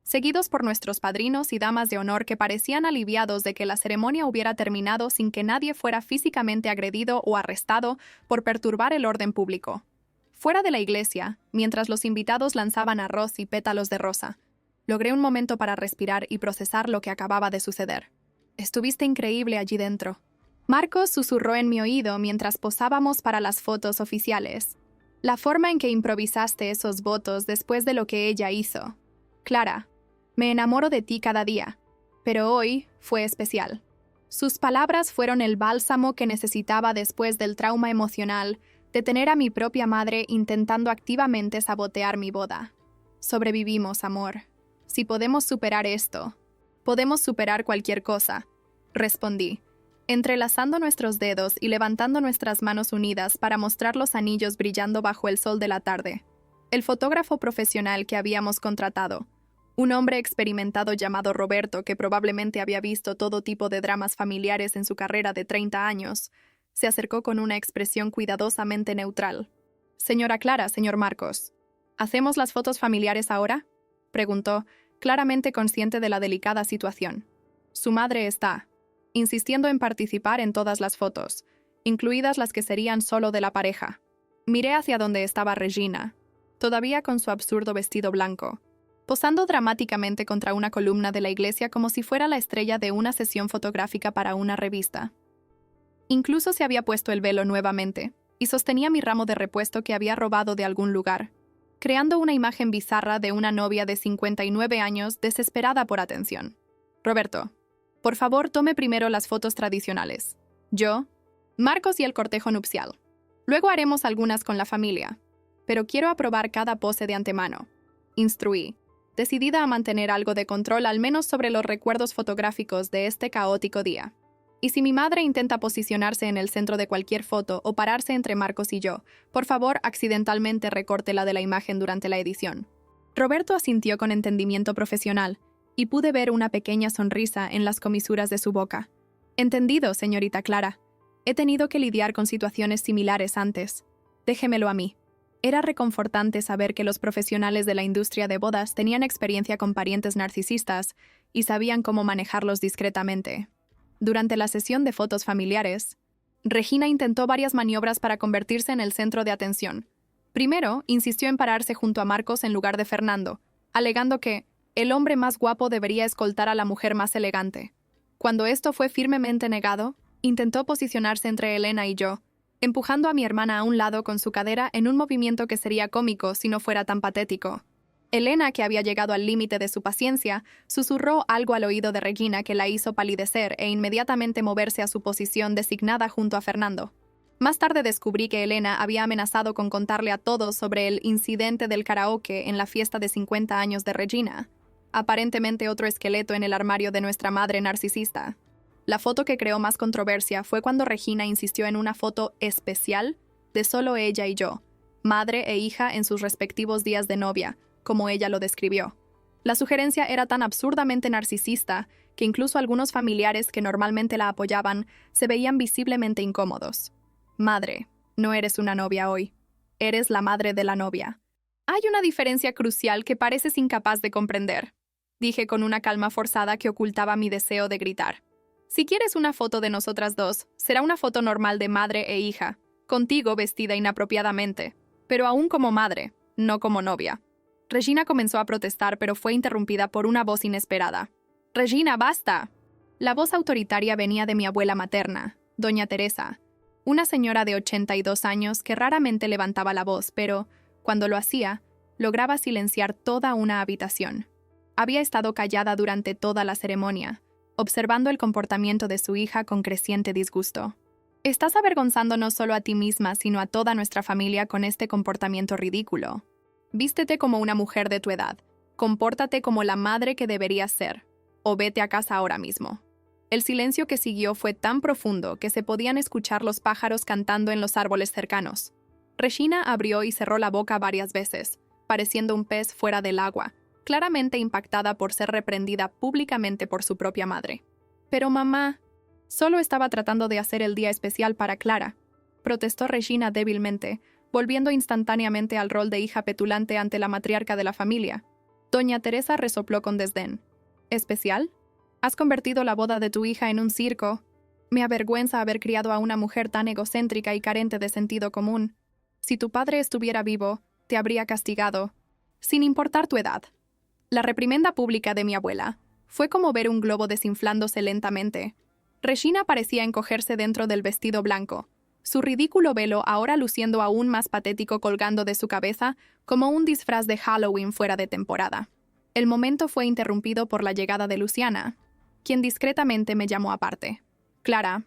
seguidos por nuestros padrinos y damas de honor que parecían aliviados de que la ceremonia hubiera terminado sin que nadie fuera físicamente agredido o arrestado por perturbar el orden público. Fuera de la iglesia, mientras los invitados lanzaban arroz y pétalos de rosa, logré un momento para respirar y procesar lo que acababa de suceder. Estuviste increíble allí dentro. Marcos susurró en mi oído mientras posábamos para las fotos oficiales. La forma en que improvisaste esos votos después de lo que ella hizo. Clara, me enamoro de ti cada día, pero hoy fue especial. Sus palabras fueron el bálsamo que necesitaba después del trauma emocional de tener a mi propia madre intentando activamente sabotear mi boda. Sobrevivimos, amor. Si podemos superar esto, podemos superar cualquier cosa, respondí, entrelazando nuestros dedos y levantando nuestras manos unidas para mostrar los anillos brillando bajo el sol de la tarde. El fotógrafo profesional que habíamos contratado, un hombre experimentado llamado Roberto que probablemente había visto todo tipo de dramas familiares en su carrera de 30 años, se acercó con una expresión cuidadosamente neutral. «Señora Clara, señor Marcos, ¿hacemos las fotos familiares ahora?», preguntó, claramente consciente de la delicada situación. Su madre está insistiendo en participar en todas las fotos, incluidas las que serían solo de la pareja. Miré hacia donde estaba Regina, todavía con su absurdo vestido blanco, posando dramáticamente contra una columna de la iglesia como si fuera la estrella de una sesión fotográfica para una revista. Incluso se había puesto el velo nuevamente y sostenía mi ramo de repuesto que había robado de algún lugar, creando una imagen bizarra de una novia de 59 años desesperada por atención. «Roberto, por favor, tome primero las fotos tradicionales. Yo, Marcos y el cortejo nupcial. Luego haremos algunas con la familia, pero quiero aprobar cada pose de antemano», instruí, decidida a mantener algo de control al menos sobre los recuerdos fotográficos de este caótico día. Y si mi madre intenta posicionarse en el centro de cualquier foto o pararse entre Marcos y yo, por favor, accidentalmente recórtela de la imagen durante la edición. Roberto asintió con entendimiento profesional, y pude ver una pequeña sonrisa en las comisuras de su boca. «Entendido, señorita Clara. He tenido que lidiar con situaciones similares antes. Déjemelo a mí». Era reconfortante saber que los profesionales de la industria de bodas tenían experiencia con parientes narcisistas y sabían cómo manejarlos discretamente. Durante la sesión de fotos familiares, Regina intentó varias maniobras para convertirse en el centro de atención. Primero, insistió en pararse junto a Marcos en lugar de Fernando, alegando que el hombre más guapo debería escoltar a la mujer más elegante. Cuando esto fue firmemente negado, intentó posicionarse entre Elena y yo, empujando a mi hermana a un lado con su cadera en un movimiento que sería cómico si no fuera tan patético. Elena, que había llegado al límite de su paciencia, susurró algo al oído de Regina que la hizo palidecer e inmediatamente moverse a su posición designada junto a Fernando. Más tarde descubrí que Elena había amenazado con contarle a todos sobre el incidente del karaoke en la fiesta de 50 años de Regina, aparentemente otro esqueleto en el armario de nuestra madre narcisista. La foto que creó más controversia fue cuando Regina insistió en una foto especial de solo ella y yo, madre e hija en sus respectivos días de novia, como ella lo describió. La sugerencia era tan absurdamente narcisista que incluso algunos familiares que normalmente la apoyaban se veían visiblemente incómodos. «Madre, no eres una novia hoy. Eres la madre de la novia. Hay una diferencia crucial que pareces incapaz de comprender», dije con una calma forzada que ocultaba mi deseo de gritar. «Si quieres una foto de nosotras dos, será una foto normal de madre e hija, contigo vestida inapropiadamente, pero aún como madre, no como novia». Regina comenzó a protestar, pero fue interrumpida por una voz inesperada. «Regina, basta». La voz autoritaria venía de mi abuela materna, doña Teresa, una señora de 82 años que raramente levantaba la voz, pero, cuando lo hacía, lograba silenciar toda una habitación. Había estado callada durante toda la ceremonia, observando el comportamiento de su hija con creciente disgusto. «Estás avergonzando no solo a ti misma, sino a toda nuestra familia con este comportamiento ridículo. Vístete como una mujer de tu edad. Compórtate como la madre que deberías ser. o vete a casa ahora mismo. El silencio que siguió fue tan profundo que se podían escuchar los pájaros cantando en los árboles cercanos. Regina abrió y cerró la boca varias veces, pareciendo un pez fuera del agua, claramente impactada por ser reprendida públicamente por su propia madre. Pero mamá, solo estaba tratando de hacer el día especial para Clara, protestó Regina débilmente, volviendo instantáneamente al rol de hija petulante ante la matriarca de la familia. Doña Teresa resopló con desdén. ¿Especial? Has convertido la boda de tu hija en un circo. Me avergüenza haber criado a una mujer tan egocéntrica y carente de sentido común. Si tu padre estuviera vivo, te habría castigado, sin importar tu edad. La reprimenda pública de mi abuela fue como ver un globo desinflándose lentamente. Regina parecía encogerse dentro del vestido blanco, su ridículo velo ahora luciendo aún más patético colgando de su cabeza como un disfraz de Halloween fuera de temporada. El momento fue interrumpido por la llegada de Luciana, quien discretamente me llamó aparte. Clara,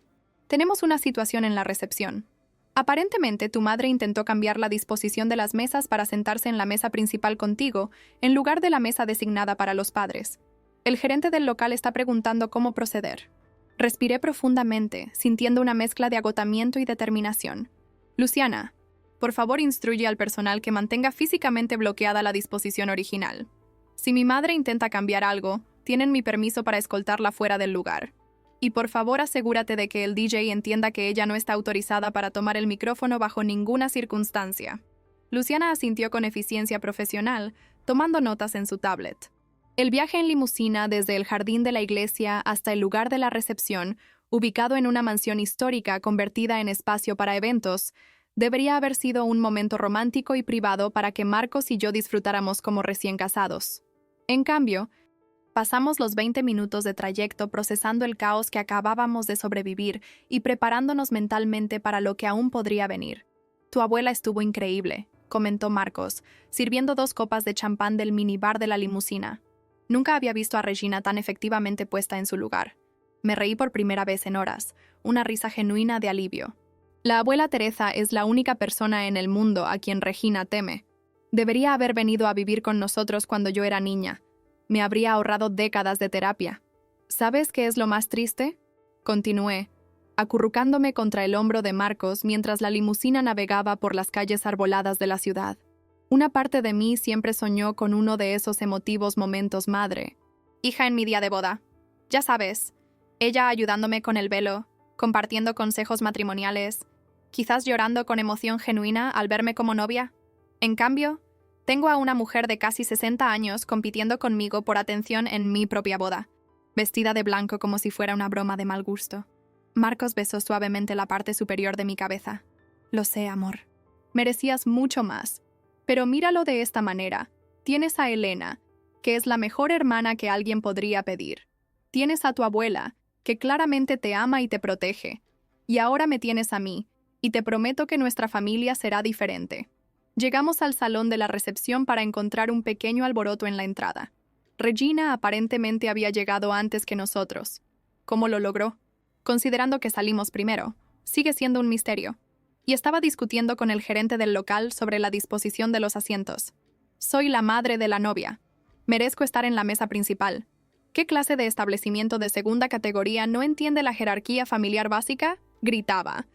tenemos una situación en la recepción. Aparentemente, tu madre intentó cambiar la disposición de las mesas para sentarse en la mesa principal contigo, en lugar de la mesa designada para los padres. El gerente del local está preguntando cómo proceder. Respiré profundamente, sintiendo una mezcla de agotamiento y determinación. Luciana, por favor instruye al personal que mantenga físicamente bloqueada la disposición original. Si mi madre intenta cambiar algo, tienen mi permiso para escoltarla fuera del lugar. Y por favor asegúrate de que el DJ entienda que ella no está autorizada para tomar el micrófono bajo ninguna circunstancia. Luciana asintió con eficiencia profesional, tomando notas en su tablet. El viaje en limusina desde el jardín de la iglesia hasta el lugar de la recepción, ubicado en una mansión histórica convertida en espacio para eventos, debería haber sido un momento romántico y privado para que Marcos y yo disfrutáramos como recién casados. En cambio, pasamos los 20 minutos de trayecto procesando el caos que acabábamos de sobrevivir y preparándonos mentalmente para lo que aún podría venir. Tu abuela estuvo increíble, comentó Marcos, sirviendo 2 copas de champán del minibar de la limusina. Nunca había visto a Regina tan efectivamente puesta en su lugar. Me reí por primera vez en horas, una risa genuina de alivio. La abuela Teresa es la única persona en el mundo a quien Regina teme. Debería haber venido a vivir con nosotros cuando yo era niña. Me habría ahorrado décadas de terapia. ¿Sabes qué es lo más triste? Continué, acurrucándome contra el hombro de Marcos mientras la limusina navegaba por las calles arboladas de la ciudad. Una parte de mí siempre soñó con uno de esos emotivos momentos madre. Hija en mi día de boda. Ya sabes, ella ayudándome con el velo, compartiendo consejos matrimoniales, quizás llorando con emoción genuina al verme como novia. En cambio, tengo a una mujer de casi 60 años compitiendo conmigo por atención en mi propia boda, vestida de blanco como si fuera una broma de mal gusto. Marcos besó suavemente la parte superior de mi cabeza. Lo sé, amor. Merecías mucho más. Pero míralo de esta manera. Tienes a Elena, que es la mejor hermana que alguien podría pedir. Tienes a tu abuela, que claramente te ama y te protege. Y ahora me tienes a mí, y te prometo que nuestra familia será diferente. Llegamos al salón de la recepción para encontrar un pequeño alboroto en la entrada. Regina aparentemente había llegado antes que nosotros. ¿Cómo lo logró? Considerando que salimos primero, sigue siendo un misterio. Y estaba discutiendo con el gerente del local sobre la disposición de los asientos. Soy la madre de la novia. Merezco estar en la mesa principal. ¿Qué clase de establecimiento de segunda categoría no entiende la jerarquía familiar básica? Gritaba.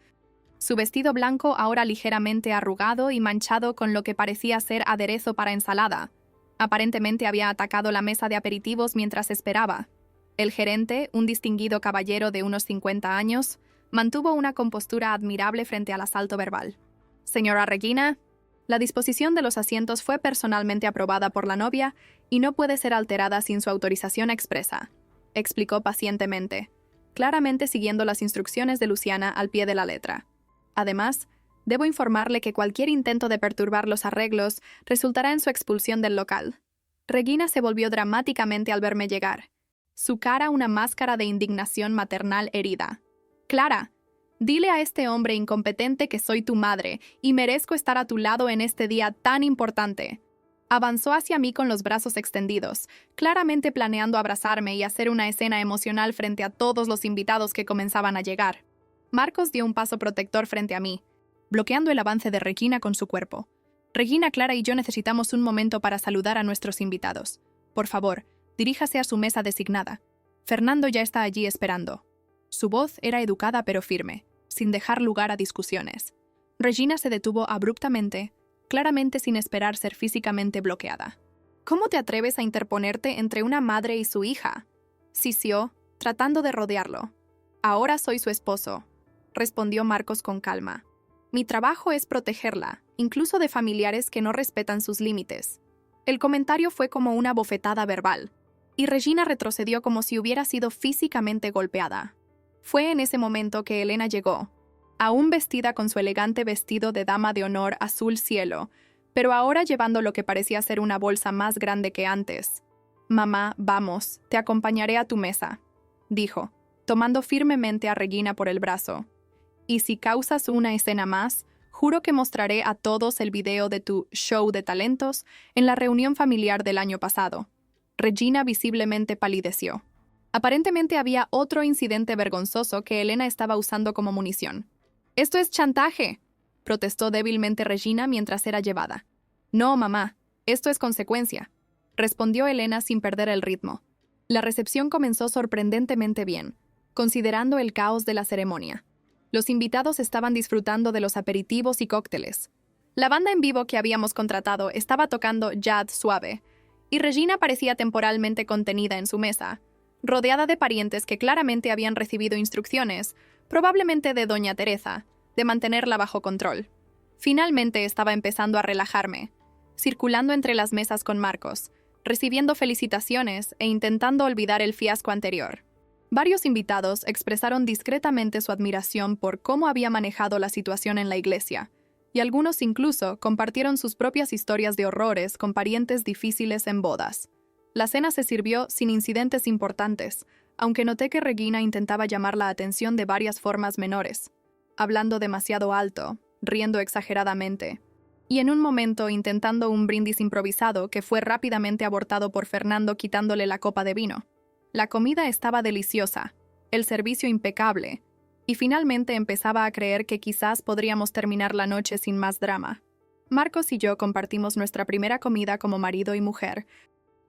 Su vestido blanco ahora ligeramente arrugado y manchado con lo que parecía ser aderezo para ensalada. Aparentemente había atacado la mesa de aperitivos mientras esperaba. El gerente, un distinguido caballero de unos 50 años, mantuvo una compostura admirable frente al asalto verbal. Señora Regina, la disposición de los asientos fue personalmente aprobada por la novia y no puede ser alterada sin su autorización expresa, explicó pacientemente, claramente siguiendo las instrucciones de Luciana al pie de la letra. Además, debo informarle que cualquier intento de perturbar los arreglos resultará en su expulsión del local. Regina se volvió dramáticamente al verme llegar, su cara una máscara de indignación maternal herida. Clara, dile a este hombre incompetente que soy tu madre y merezco estar a tu lado en este día tan importante. Avanzó hacia mí con los brazos extendidos, claramente planeando abrazarme y hacer una escena emocional frente a todos los invitados que comenzaban a llegar. Marcos dio un paso protector frente a mí, bloqueando el avance de Regina con su cuerpo. Regina, Clara y yo necesitamos un momento para saludar a nuestros invitados. Por favor, diríjase a su mesa designada. Fernando ya está allí esperando. Su voz era educada pero firme, sin dejar lugar a discusiones. Regina se detuvo abruptamente, claramente sin esperar ser físicamente bloqueada. ¿Cómo te atreves a interponerte entre una madre y su hija?, sisió, tratando de rodearlo. Ahora soy su esposo, respondió Marcos con calma. Mi trabajo es protegerla, incluso de familiares que no respetan sus límites. El comentario fue como una bofetada verbal, y Regina retrocedió como si hubiera sido físicamente golpeada. Fue en ese momento que Elena llegó, aún vestida con su elegante vestido de dama de honor azul cielo, pero ahora llevando lo que parecía ser una bolsa más grande que antes. «Mamá, vamos, te acompañaré a tu mesa», dijo, tomando firmemente a Regina por el brazo. «Y si causas una escena más, juro que mostraré a todos el video de tu show de talentos en la reunión familiar del año pasado». Regina visiblemente palideció. Aparentemente había otro incidente vergonzoso que Elena estaba usando como munición. «¡Esto es chantaje!», protestó débilmente Regina mientras era llevada. «No, mamá, esto es consecuencia», respondió Elena sin perder el ritmo. La recepción comenzó sorprendentemente bien, considerando el caos de la ceremonia. Los invitados estaban disfrutando de los aperitivos y cócteles. La banda en vivo que habíamos contratado estaba tocando jazz suave, y Regina parecía temporalmente contenida en su mesa, rodeada de parientes que claramente habían recibido instrucciones, probablemente de doña Teresa, de mantenerla bajo control. Finalmente estaba empezando a relajarme, circulando entre las mesas con Marcos, recibiendo felicitaciones e intentando olvidar el fiasco anterior. Varios invitados expresaron discretamente su admiración por cómo había manejado la situación en la iglesia, y algunos incluso compartieron sus propias historias de horrores con parientes difíciles en bodas. La cena se sirvió sin incidentes importantes, aunque noté que Regina intentaba llamar la atención de varias formas menores, hablando demasiado alto, riendo exageradamente, y en un momento intentando un brindis improvisado que fue rápidamente abortado por Fernando quitándole la copa de vino. La comida estaba deliciosa, el servicio impecable, y finalmente empezaba a creer que quizás podríamos terminar la noche sin más drama. Marcos y yo compartimos nuestra primera comida como marido y mujer,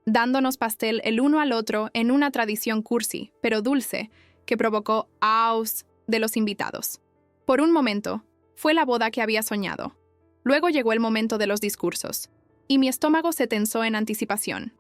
dándonos pastel el uno al otro en una tradición cursi, pero dulce, que provocó "aus" de los invitados. Por un momento, fue la boda que había soñado. Luego llegó el momento de los discursos, y mi estómago se tensó en anticipación.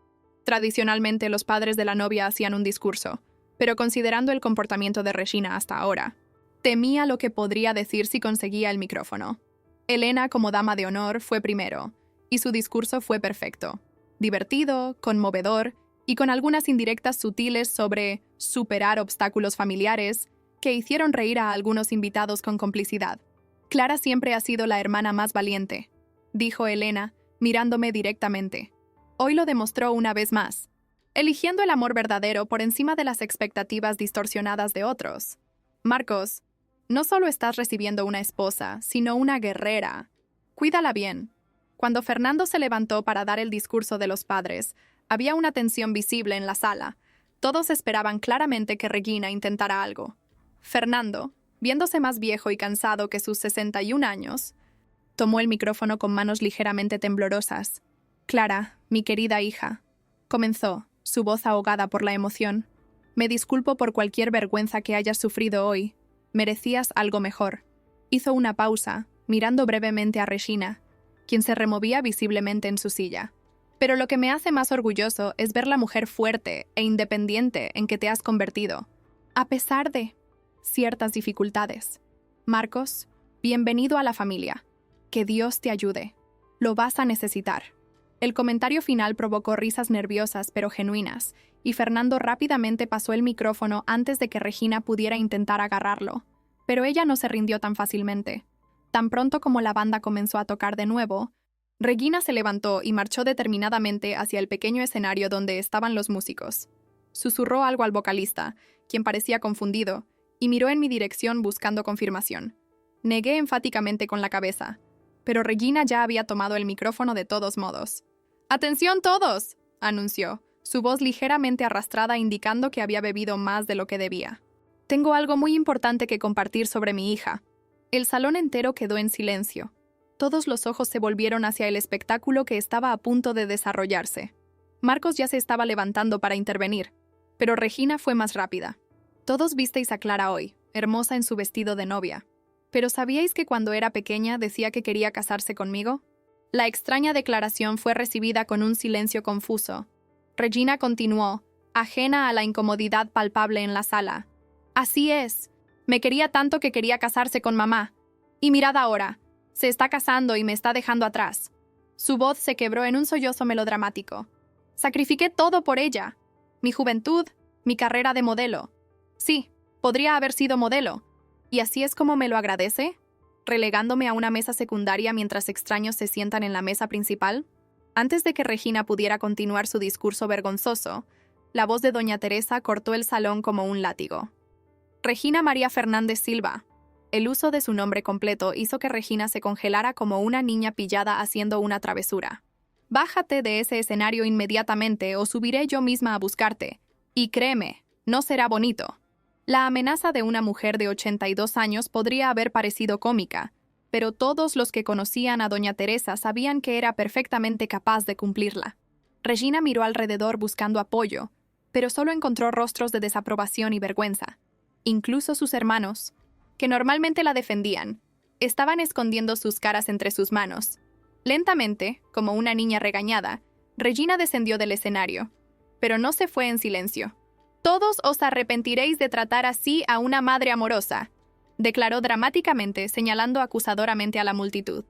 Tradicionalmente los padres de la novia hacían un discurso, pero considerando el comportamiento de Regina hasta ahora, temía lo que podría decir si conseguía el micrófono. Elena, como dama de honor, fue primero, y su discurso fue perfecto. Divertido, conmovedor, y con algunas indirectas sutiles sobre superar obstáculos familiares, que hicieron reír a algunos invitados con complicidad. «Clara siempre ha sido la hermana más valiente», dijo Elena, mirándome directamente. Hoy lo demostró una vez más, eligiendo el amor verdadero por encima de las expectativas distorsionadas de otros. «Marcos, no solo estás recibiendo una esposa, sino una guerrera. Cuídala bien». Cuando Fernando se levantó para dar el discurso de los padres, había una tensión visible en la sala. Todos esperaban claramente que Regina intentara algo. Fernando, viéndose más viejo y cansado que sus 61 años, tomó el micrófono con manos ligeramente temblorosas. «Clara, mi querida hija», comenzó, su voz ahogada por la emoción. «Me disculpo por cualquier vergüenza que hayas sufrido hoy. Merecías algo mejor». Hizo una pausa, mirando brevemente a Regina, quien se removía visiblemente en su silla. «Pero lo que me hace más orgulloso es ver la mujer fuerte e independiente en que te has convertido, a pesar de ciertas dificultades. Marcos, bienvenido a la familia. Que Dios te ayude. Lo vas a necesitar». El comentario final provocó risas nerviosas pero genuinas, y Fernando rápidamente pasó el micrófono antes de que Regina pudiera intentar agarrarlo. Pero ella no se rindió tan fácilmente. Tan pronto como la banda comenzó a tocar de nuevo, Regina se levantó y marchó determinadamente hacia el pequeño escenario donde estaban los músicos. Susurró algo al vocalista, quien parecía confundido, y miró en mi dirección buscando confirmación. Negué enfáticamente con la cabeza, pero Regina ya había tomado el micrófono de todos modos. «¡Atención todos!», anunció, su voz ligeramente arrastrada indicando que había bebido más de lo que debía. «Tengo algo muy importante que compartir sobre mi hija». El salón entero quedó en silencio. Todos los ojos se volvieron hacia el espectáculo que estaba a punto de desarrollarse. Marcos ya se estaba levantando para intervenir. Pero Regina fue más rápida. Todos visteis a Clara hoy, hermosa en su vestido de novia. ¿Pero sabíais que cuando era pequeña decía que quería casarse conmigo? La extraña declaración fue recibida con un silencio confuso. Regina continuó, ajena a la incomodidad palpable en la sala. Así es. Me quería tanto que quería casarse con mamá. Y mirad ahora. Se está casando y me está dejando atrás. Su voz se quebró en un sollozo melodramático. Sacrifiqué todo por ella. Mi juventud, mi carrera de modelo. Sí, podría haber sido modelo. ¿Y así es como me lo agradece? ¿Relegándome a una mesa secundaria mientras extraños se sientan en la mesa principal? Antes de que Regina pudiera continuar su discurso vergonzoso, la voz de doña Teresa cortó el salón como un látigo. Regina María Fernández Silva. El uso de su nombre completo hizo que Regina se congelara como una niña pillada haciendo una travesura. Bájate de ese escenario inmediatamente o subiré yo misma a buscarte. Y créeme, no será bonito. La amenaza de una mujer de 82 años podría haber parecido cómica, pero todos los que conocían a doña Teresa sabían que era perfectamente capaz de cumplirla. Regina miró alrededor buscando apoyo, pero solo encontró rostros de desaprobación y vergüenza. Incluso sus hermanos, que normalmente la defendían, estaban escondiendo sus caras entre sus manos. Lentamente, como una niña regañada, Regina descendió del escenario, pero no se fue en silencio. «Todos os arrepentiréis de tratar así a una madre amorosa», declaró dramáticamente, señalando acusadoramente a la multitud.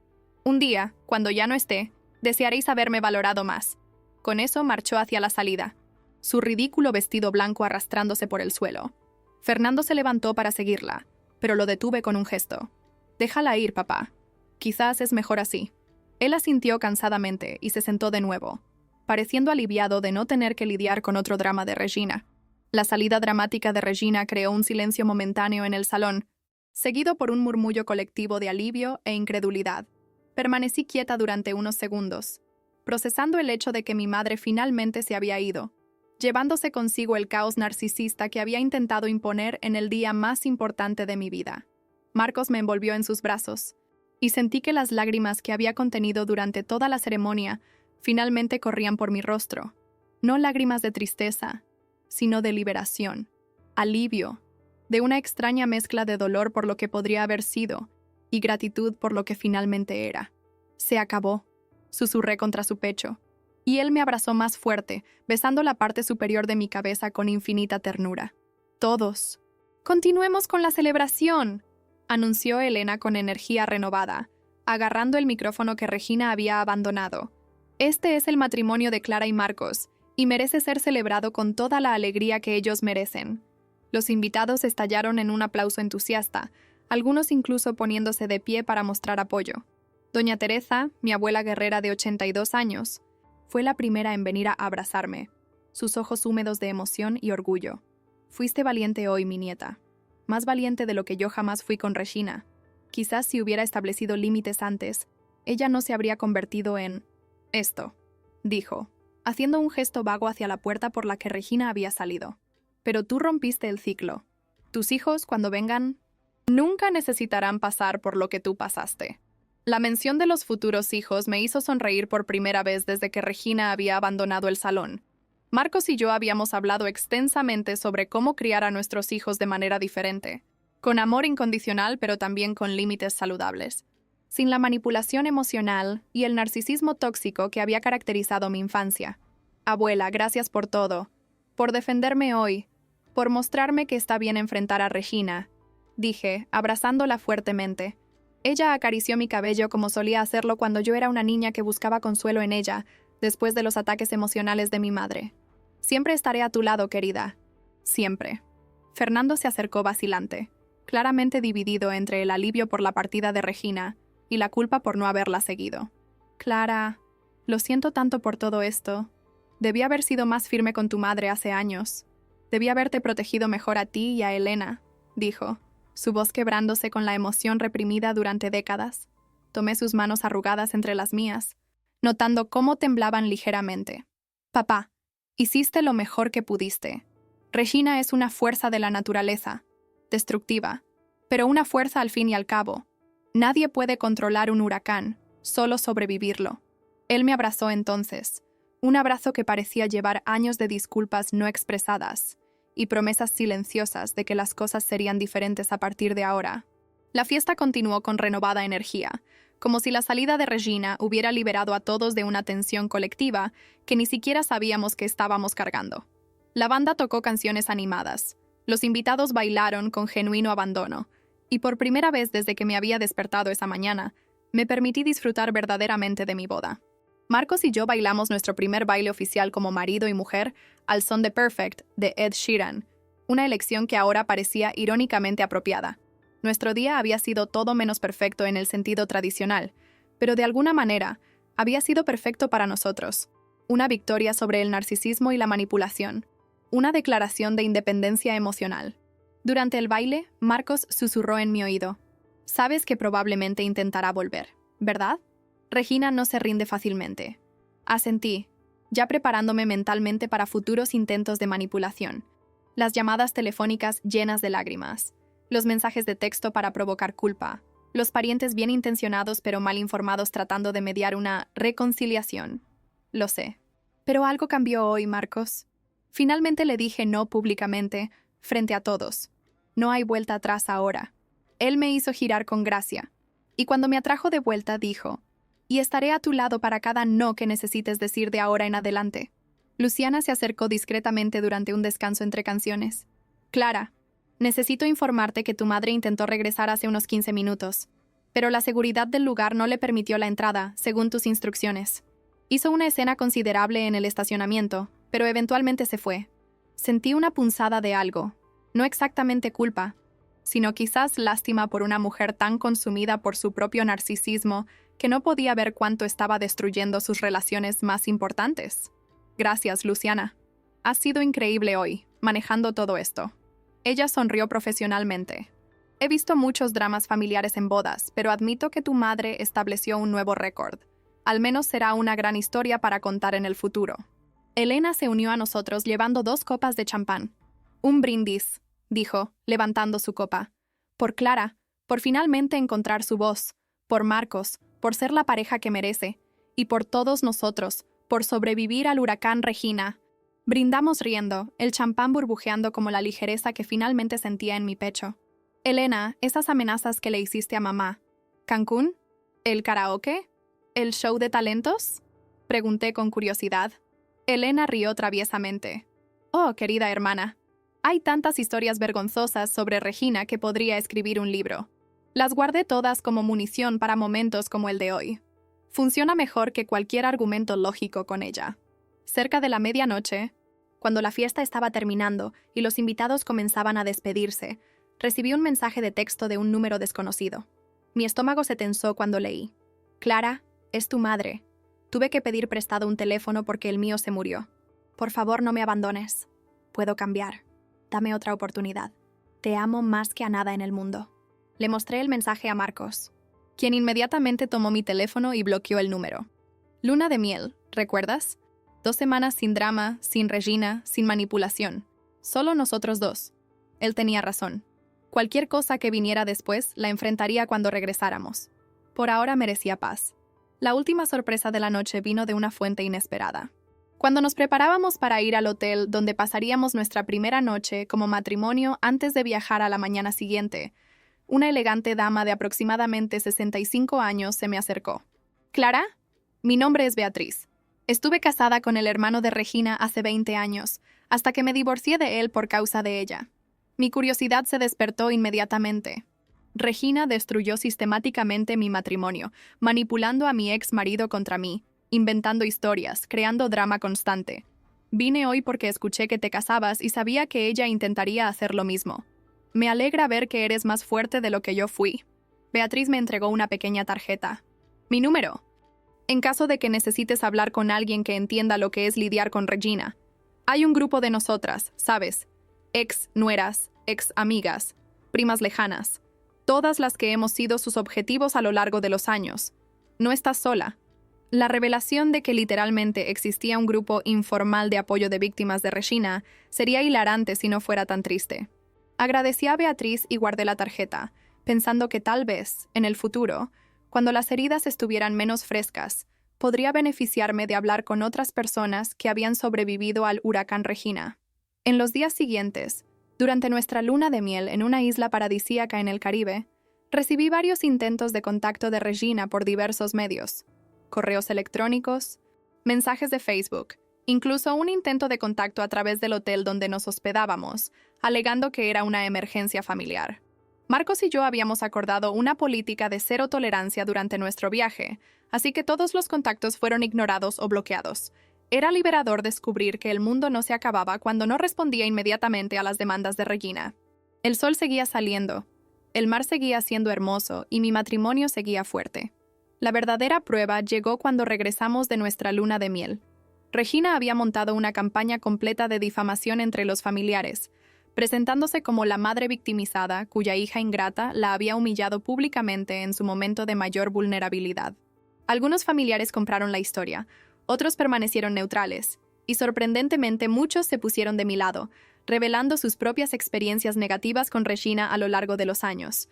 «Un día, cuando ya no esté, desearéis haberme valorado más». Con eso marchó hacia la salida, su ridículo vestido blanco arrastrándose por el suelo. Fernando se levantó para seguirla, pero lo detuve con un gesto. «Déjala ir, papá. Quizás es mejor así». Él asintió cansadamente y se sentó de nuevo, pareciendo aliviado de no tener que lidiar con otro drama de Regina. La salida dramática de Regina creó un silencio momentáneo en el salón, seguido por un murmullo colectivo de alivio e incredulidad. Permanecí quieta durante unos segundos, procesando el hecho de que mi madre finalmente se había ido, llevándose consigo el caos narcisista que había intentado imponer en el día más importante de mi vida. Marcos me envolvió en sus brazos, y sentí que las lágrimas que había contenido durante toda la ceremonia finalmente corrían por mi rostro. No lágrimas de tristeza, sino de liberación, alivio, de una extraña mezcla de dolor por lo que podría haber sido y gratitud por lo que finalmente era. «Se acabó», susurré contra su pecho, y él me abrazó más fuerte, besando la parte superior de mi cabeza con infinita ternura. «Todos. Continuemos con la celebración», anunció Elena con energía renovada, agarrando el micrófono que Regina había abandonado. «Este es el matrimonio de Clara y Marcos, y merece ser celebrado con toda la alegría que ellos merecen». Los invitados estallaron en un aplauso entusiasta, algunos incluso poniéndose de pie para mostrar apoyo. Doña Teresa, mi abuela guerrera de 82 años, fue la primera en venir a abrazarme, sus ojos húmedos de emoción y orgullo. «Fuiste valiente hoy, mi nieta. Más valiente de lo que yo jamás fui con Regina. Quizás si hubiera establecido límites antes, ella no se habría convertido en esto», dijo, haciendo un gesto vago hacia la puerta por la que Regina había salido. «Pero tú rompiste el ciclo. Tus hijos, cuando vengan, nunca necesitarán pasar por lo que tú pasaste». La mención de los futuros hijos me hizo sonreír por primera vez desde que Regina había abandonado el salón. Marcos y yo habíamos hablado extensamente sobre cómo criar a nuestros hijos de manera diferente, con amor incondicional pero también con límites saludables, sin la manipulación emocional y el narcisismo tóxico que había caracterizado mi infancia. «Abuela, gracias por todo, por defenderme hoy, por mostrarme que está bien enfrentar a Regina», dije, abrazándola fuertemente. Ella acarició mi cabello como solía hacerlo cuando yo era una niña que buscaba consuelo en ella, después de los ataques emocionales de mi madre. «Siempre estaré a tu lado, querida. Siempre». Fernando se acercó vacilante, claramente dividido entre el alivio por la partida de Regina y la culpa por no haberla seguido. «Clara, lo siento tanto por todo esto. Debí haber sido más firme con tu madre hace años. Debí haberte protegido mejor a ti y a Elena», dijo, su voz quebrándose con la emoción reprimida durante décadas. Tomé sus manos arrugadas entre las mías, notando cómo temblaban ligeramente. «Papá, hiciste lo mejor que pudiste. Regina es una fuerza de la naturaleza, destructiva, pero una fuerza al fin y al cabo. Nadie puede controlar un huracán, solo sobrevivirlo». Él me abrazó entonces, Un abrazo que parecía llevar años de disculpas no expresadas y promesas silenciosas de que las cosas serían diferentes a partir de ahora. La fiesta continuó con renovada energía, como si la salida de Regina hubiera liberado a todos de una tensión colectiva que ni siquiera sabíamos que estábamos cargando. La banda tocó canciones animadas, los invitados bailaron con genuino abandono, y por primera vez desde que me había despertado esa mañana, me permití disfrutar verdaderamente de mi boda. Marcos y yo bailamos nuestro primer baile oficial como marido y mujer al son de Perfect de Ed Sheeran, una elección que ahora parecía irónicamente apropiada. Nuestro día había sido todo menos perfecto en el sentido tradicional, pero de alguna manera había sido perfecto para nosotros. Una victoria sobre el narcisismo y la manipulación. Una declaración de independencia emocional. Durante el baile, Marcos susurró en mi oído: «Sabes que probablemente intentará volver, ¿verdad?» Regina no se rinde fácilmente. Asentí, ya preparándome mentalmente para futuros intentos de manipulación. Las llamadas telefónicas llenas de lágrimas. Los mensajes de texto para provocar culpa. Los parientes bien intencionados pero mal informados tratando de mediar una reconciliación. Lo sé. Pero algo cambió hoy, Marcos. Finalmente le dije no públicamente, frente a todos. No hay vuelta atrás ahora. Él me hizo girar con gracia. Y cuando me atrajo de vuelta, dijo: «Y estaré a tu lado para cada no que necesites decir de ahora en adelante». Luciana se acercó discretamente durante un descanso entre canciones. «Clara, necesito informarte que tu madre intentó regresar hace unos 15 minutos, pero la seguridad del lugar no le permitió la entrada, según tus instrucciones. Hizo una escena considerable en el estacionamiento, pero eventualmente se fue. Sentí una punzada de algo, no exactamente culpa, sino quizás lástima por una mujer tan consumida por su propio narcisismo que no podía ver cuánto estaba destruyendo sus relaciones más importantes. Gracias, Luciana. Has sido increíble hoy, manejando todo esto». Ella sonrió profesionalmente. «He visto muchos dramas familiares en bodas, pero admito que tu madre estableció un nuevo récord. Al menos será una gran historia para contar en el futuro». Elena se unió a nosotros llevando 2 copas de champán. «Un brindis», dijo, levantando su copa. «Por Clara, por finalmente encontrar su voz, por Marcos, por ser la pareja que merece, y por todos nosotros, por sobrevivir al huracán Regina». Brindamos riendo, el champán burbujeando como la ligereza que finalmente sentía en mi pecho. «Elena, esas amenazas que le hiciste a mamá. ¿Cancún? ¿El karaoke? ¿El show de talentos?», pregunté con curiosidad. Elena rió traviesamente. «Oh, querida hermana, hay tantas historias vergonzosas sobre Regina que podría escribir un libro. Las guardé todas como munición para momentos como el de hoy. Funciona mejor que cualquier argumento lógico con ella». Cerca de la medianoche, cuando la fiesta estaba terminando y los invitados comenzaban a despedirse, recibí un mensaje de texto de un número desconocido. Mi estómago se tensó cuando leí: «Clara, es tu madre. Tuve que pedir prestado un teléfono porque el mío se murió. Por favor, no me abandones. Puedo cambiar. Dame otra oportunidad. Te amo más que a nada en el mundo». Le mostré el mensaje a Marcos, quien inmediatamente tomó mi teléfono y bloqueó el número. Luna de miel, ¿recuerdas? 2 semanas sin drama, sin Regina, sin manipulación. Solo nosotros 2. Él tenía razón. Cualquier cosa que viniera después la enfrentaría cuando regresáramos. Por ahora merecía paz. La última sorpresa de la noche vino de una fuente inesperada. Cuando nos preparábamos para ir al hotel donde pasaríamos nuestra primera noche como matrimonio antes de viajar a la mañana siguiente, una elegante dama de aproximadamente 65 años se me acercó. «¿Clara? Mi nombre es Beatriz. Estuve casada con el hermano de Regina hace 20 años, hasta que me divorcié de él por causa de ella. Mi curiosidad se despertó inmediatamente. Regina destruyó sistemáticamente mi matrimonio, manipulando a mi ex marido contra mí, inventando historias, creando drama constante. Vine hoy porque escuché que te casabas y sabía que ella intentaría hacer lo mismo. Me alegra ver que eres más fuerte de lo que yo fui». Beatriz me entregó una pequeña tarjeta. «Mi número. En caso de que necesites hablar con alguien que entienda lo que es lidiar con Regina. Hay un grupo de nosotras, ¿sabes? Ex nueras, ex amigas, primas lejanas. Todas las que hemos sido sus objetivos a lo largo de los años. No estás sola». La revelación de que literalmente existía un grupo informal de apoyo de víctimas de Regina sería hilarante si no fuera tan triste. Agradecí a Beatriz y guardé la tarjeta, pensando que tal vez, en el futuro, cuando las heridas estuvieran menos frescas, podría beneficiarme de hablar con otras personas que habían sobrevivido al huracán Regina. En los días siguientes, durante nuestra luna de miel en una isla paradisíaca en el Caribe, recibí varios intentos de contacto de Regina por diversos medios: correos electrónicos, mensajes de Facebook, incluso un intento de contacto a través del hotel donde nos hospedábamos, alegando que era una emergencia familiar. Marcos y yo habíamos acordado una política de cero tolerancia durante nuestro viaje, así que todos los contactos fueron ignorados o bloqueados. Era liberador descubrir que el mundo no se acababa cuando no respondía inmediatamente a las demandas de Regina. El sol seguía saliendo, el mar seguía siendo hermoso y mi matrimonio seguía fuerte. La verdadera prueba llegó cuando regresamos de nuestra luna de miel. Regina había montado una campaña completa de difamación entre los familiares, presentándose como la madre victimizada cuya hija ingrata la había humillado públicamente en su momento de mayor vulnerabilidad. Algunos familiares compraron la historia, otros permanecieron neutrales, y sorprendentemente muchos se pusieron de mi lado, revelando sus propias experiencias negativas con Regina a lo largo de los años.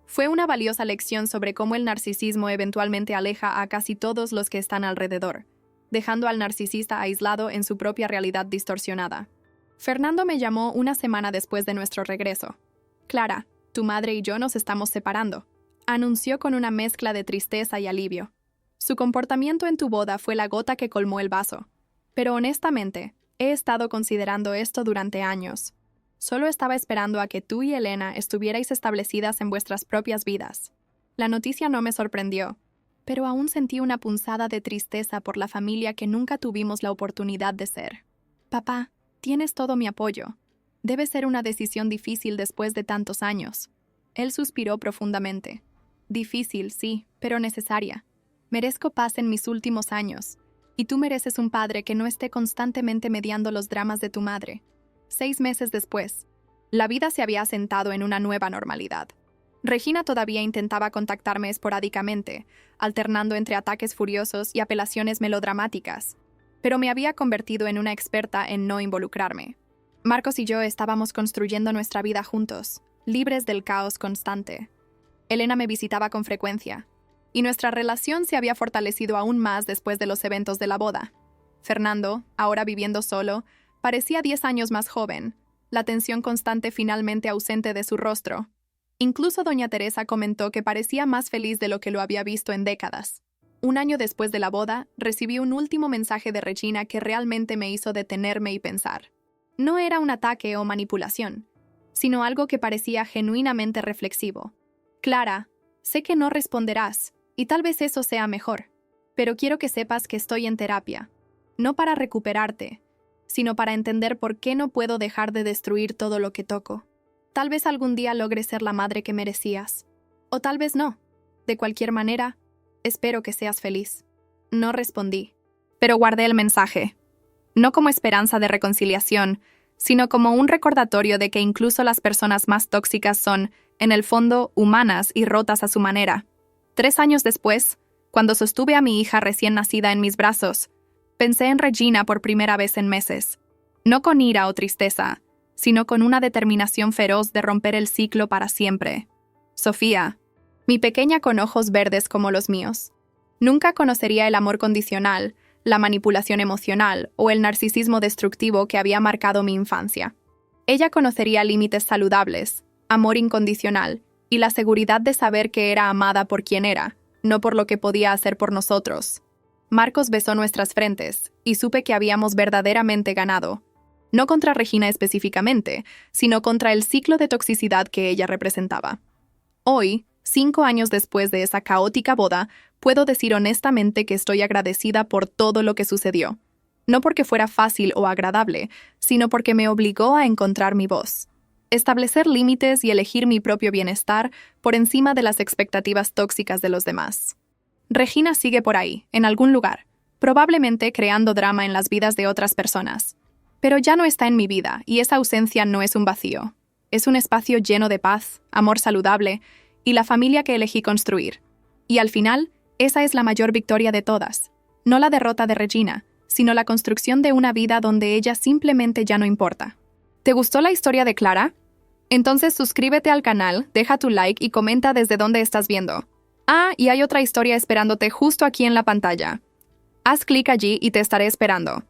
Fue una valiosa lección sobre cómo el narcisismo eventualmente aleja a casi todos los que están alrededor, dejando al narcisista aislado en su propia realidad distorsionada. Fernando me llamó una semana después de nuestro regreso. «Clara, tu madre y yo nos estamos separando», anunció con una mezcla de tristeza y alivio. Su comportamiento en tu boda fue la gota que colmó el vaso. Pero honestamente, he estado considerando esto durante años. Solo estaba esperando a que tú y Elena estuvierais establecidas en vuestras propias vidas. La noticia no me sorprendió, pero aún sentí una punzada de tristeza por la familia que nunca tuvimos la oportunidad de ser. Papá, tienes todo mi apoyo. Debe ser una decisión difícil después de tantos años. Él suspiró profundamente. Difícil, sí, pero necesaria. Merezco paz en mis últimos años, y tú mereces un padre que no esté constantemente mediando los dramas de tu madre. 6 meses después, la vida se había asentado en una nueva normalidad. Regina todavía intentaba contactarme esporádicamente, alternando entre ataques furiosos y apelaciones melodramáticas, pero me había convertido en una experta en no involucrarme. Marcos y yo estábamos construyendo nuestra vida juntos, libres del caos constante. Elena me visitaba con frecuencia, y nuestra relación se había fortalecido aún más después de los eventos de la boda. Fernando, ahora viviendo solo, parecía 10 años más joven, la tensión constante finalmente ausente de su rostro. Incluso doña Teresa comentó que parecía más feliz de lo que lo había visto en décadas. Un año después de la boda, recibí un último mensaje de Regina que realmente me hizo detenerme y pensar. No era un ataque o manipulación, sino algo que parecía genuinamente reflexivo. «Clara, sé que no responderás, y tal vez eso sea mejor, pero quiero que sepas que estoy en terapia, no para recuperarte, sino para entender por qué no puedo dejar de destruir todo lo que toco. Tal vez algún día logres ser la madre que merecías, o tal vez no. De cualquier manera, espero que seas feliz». No respondí, pero guardé el mensaje, no como esperanza de reconciliación, sino como un recordatorio de que incluso las personas más tóxicas son, en el fondo, humanas y rotas a su manera. 3 años después, cuando sostuve a mi hija recién nacida en mis brazos, pensé en Regina por primera vez en meses, no con ira o tristeza, sino con una determinación feroz de romper el ciclo para siempre. Sofía, mi pequeña con ojos verdes como los míos, nunca conocería el amor condicional, la manipulación emocional o el narcisismo destructivo que había marcado mi infancia. Ella conocería límites saludables, amor incondicional y la seguridad de saber que era amada por quien era, no por lo que podía hacer por nosotros. Marcos besó nuestras frentes y supe que habíamos verdaderamente ganado. No contra Regina específicamente, sino contra el ciclo de toxicidad que ella representaba. Hoy, 5 años después de esa caótica boda, puedo decir honestamente que estoy agradecida por todo lo que sucedió. No porque fuera fácil o agradable, sino porque me obligó a encontrar mi voz. Establecer límites y elegir mi propio bienestar por encima de las expectativas tóxicas de los demás. Regina sigue por ahí, en algún lugar, probablemente creando drama en las vidas de otras personas. Pero ya no está en mi vida y esa ausencia no es un vacío. Es un espacio lleno de paz, amor saludable y la familia que elegí construir. Y al final, esa es la mayor victoria de todas. No la derrota de Regina, sino la construcción de una vida donde ella simplemente ya no importa. ¿Te gustó la historia de Clara? Entonces suscríbete al canal, deja tu like y comenta desde dónde estás viendo. Ah, y hay otra historia esperándote justo aquí en la pantalla. Haz clic allí y te estaré esperando.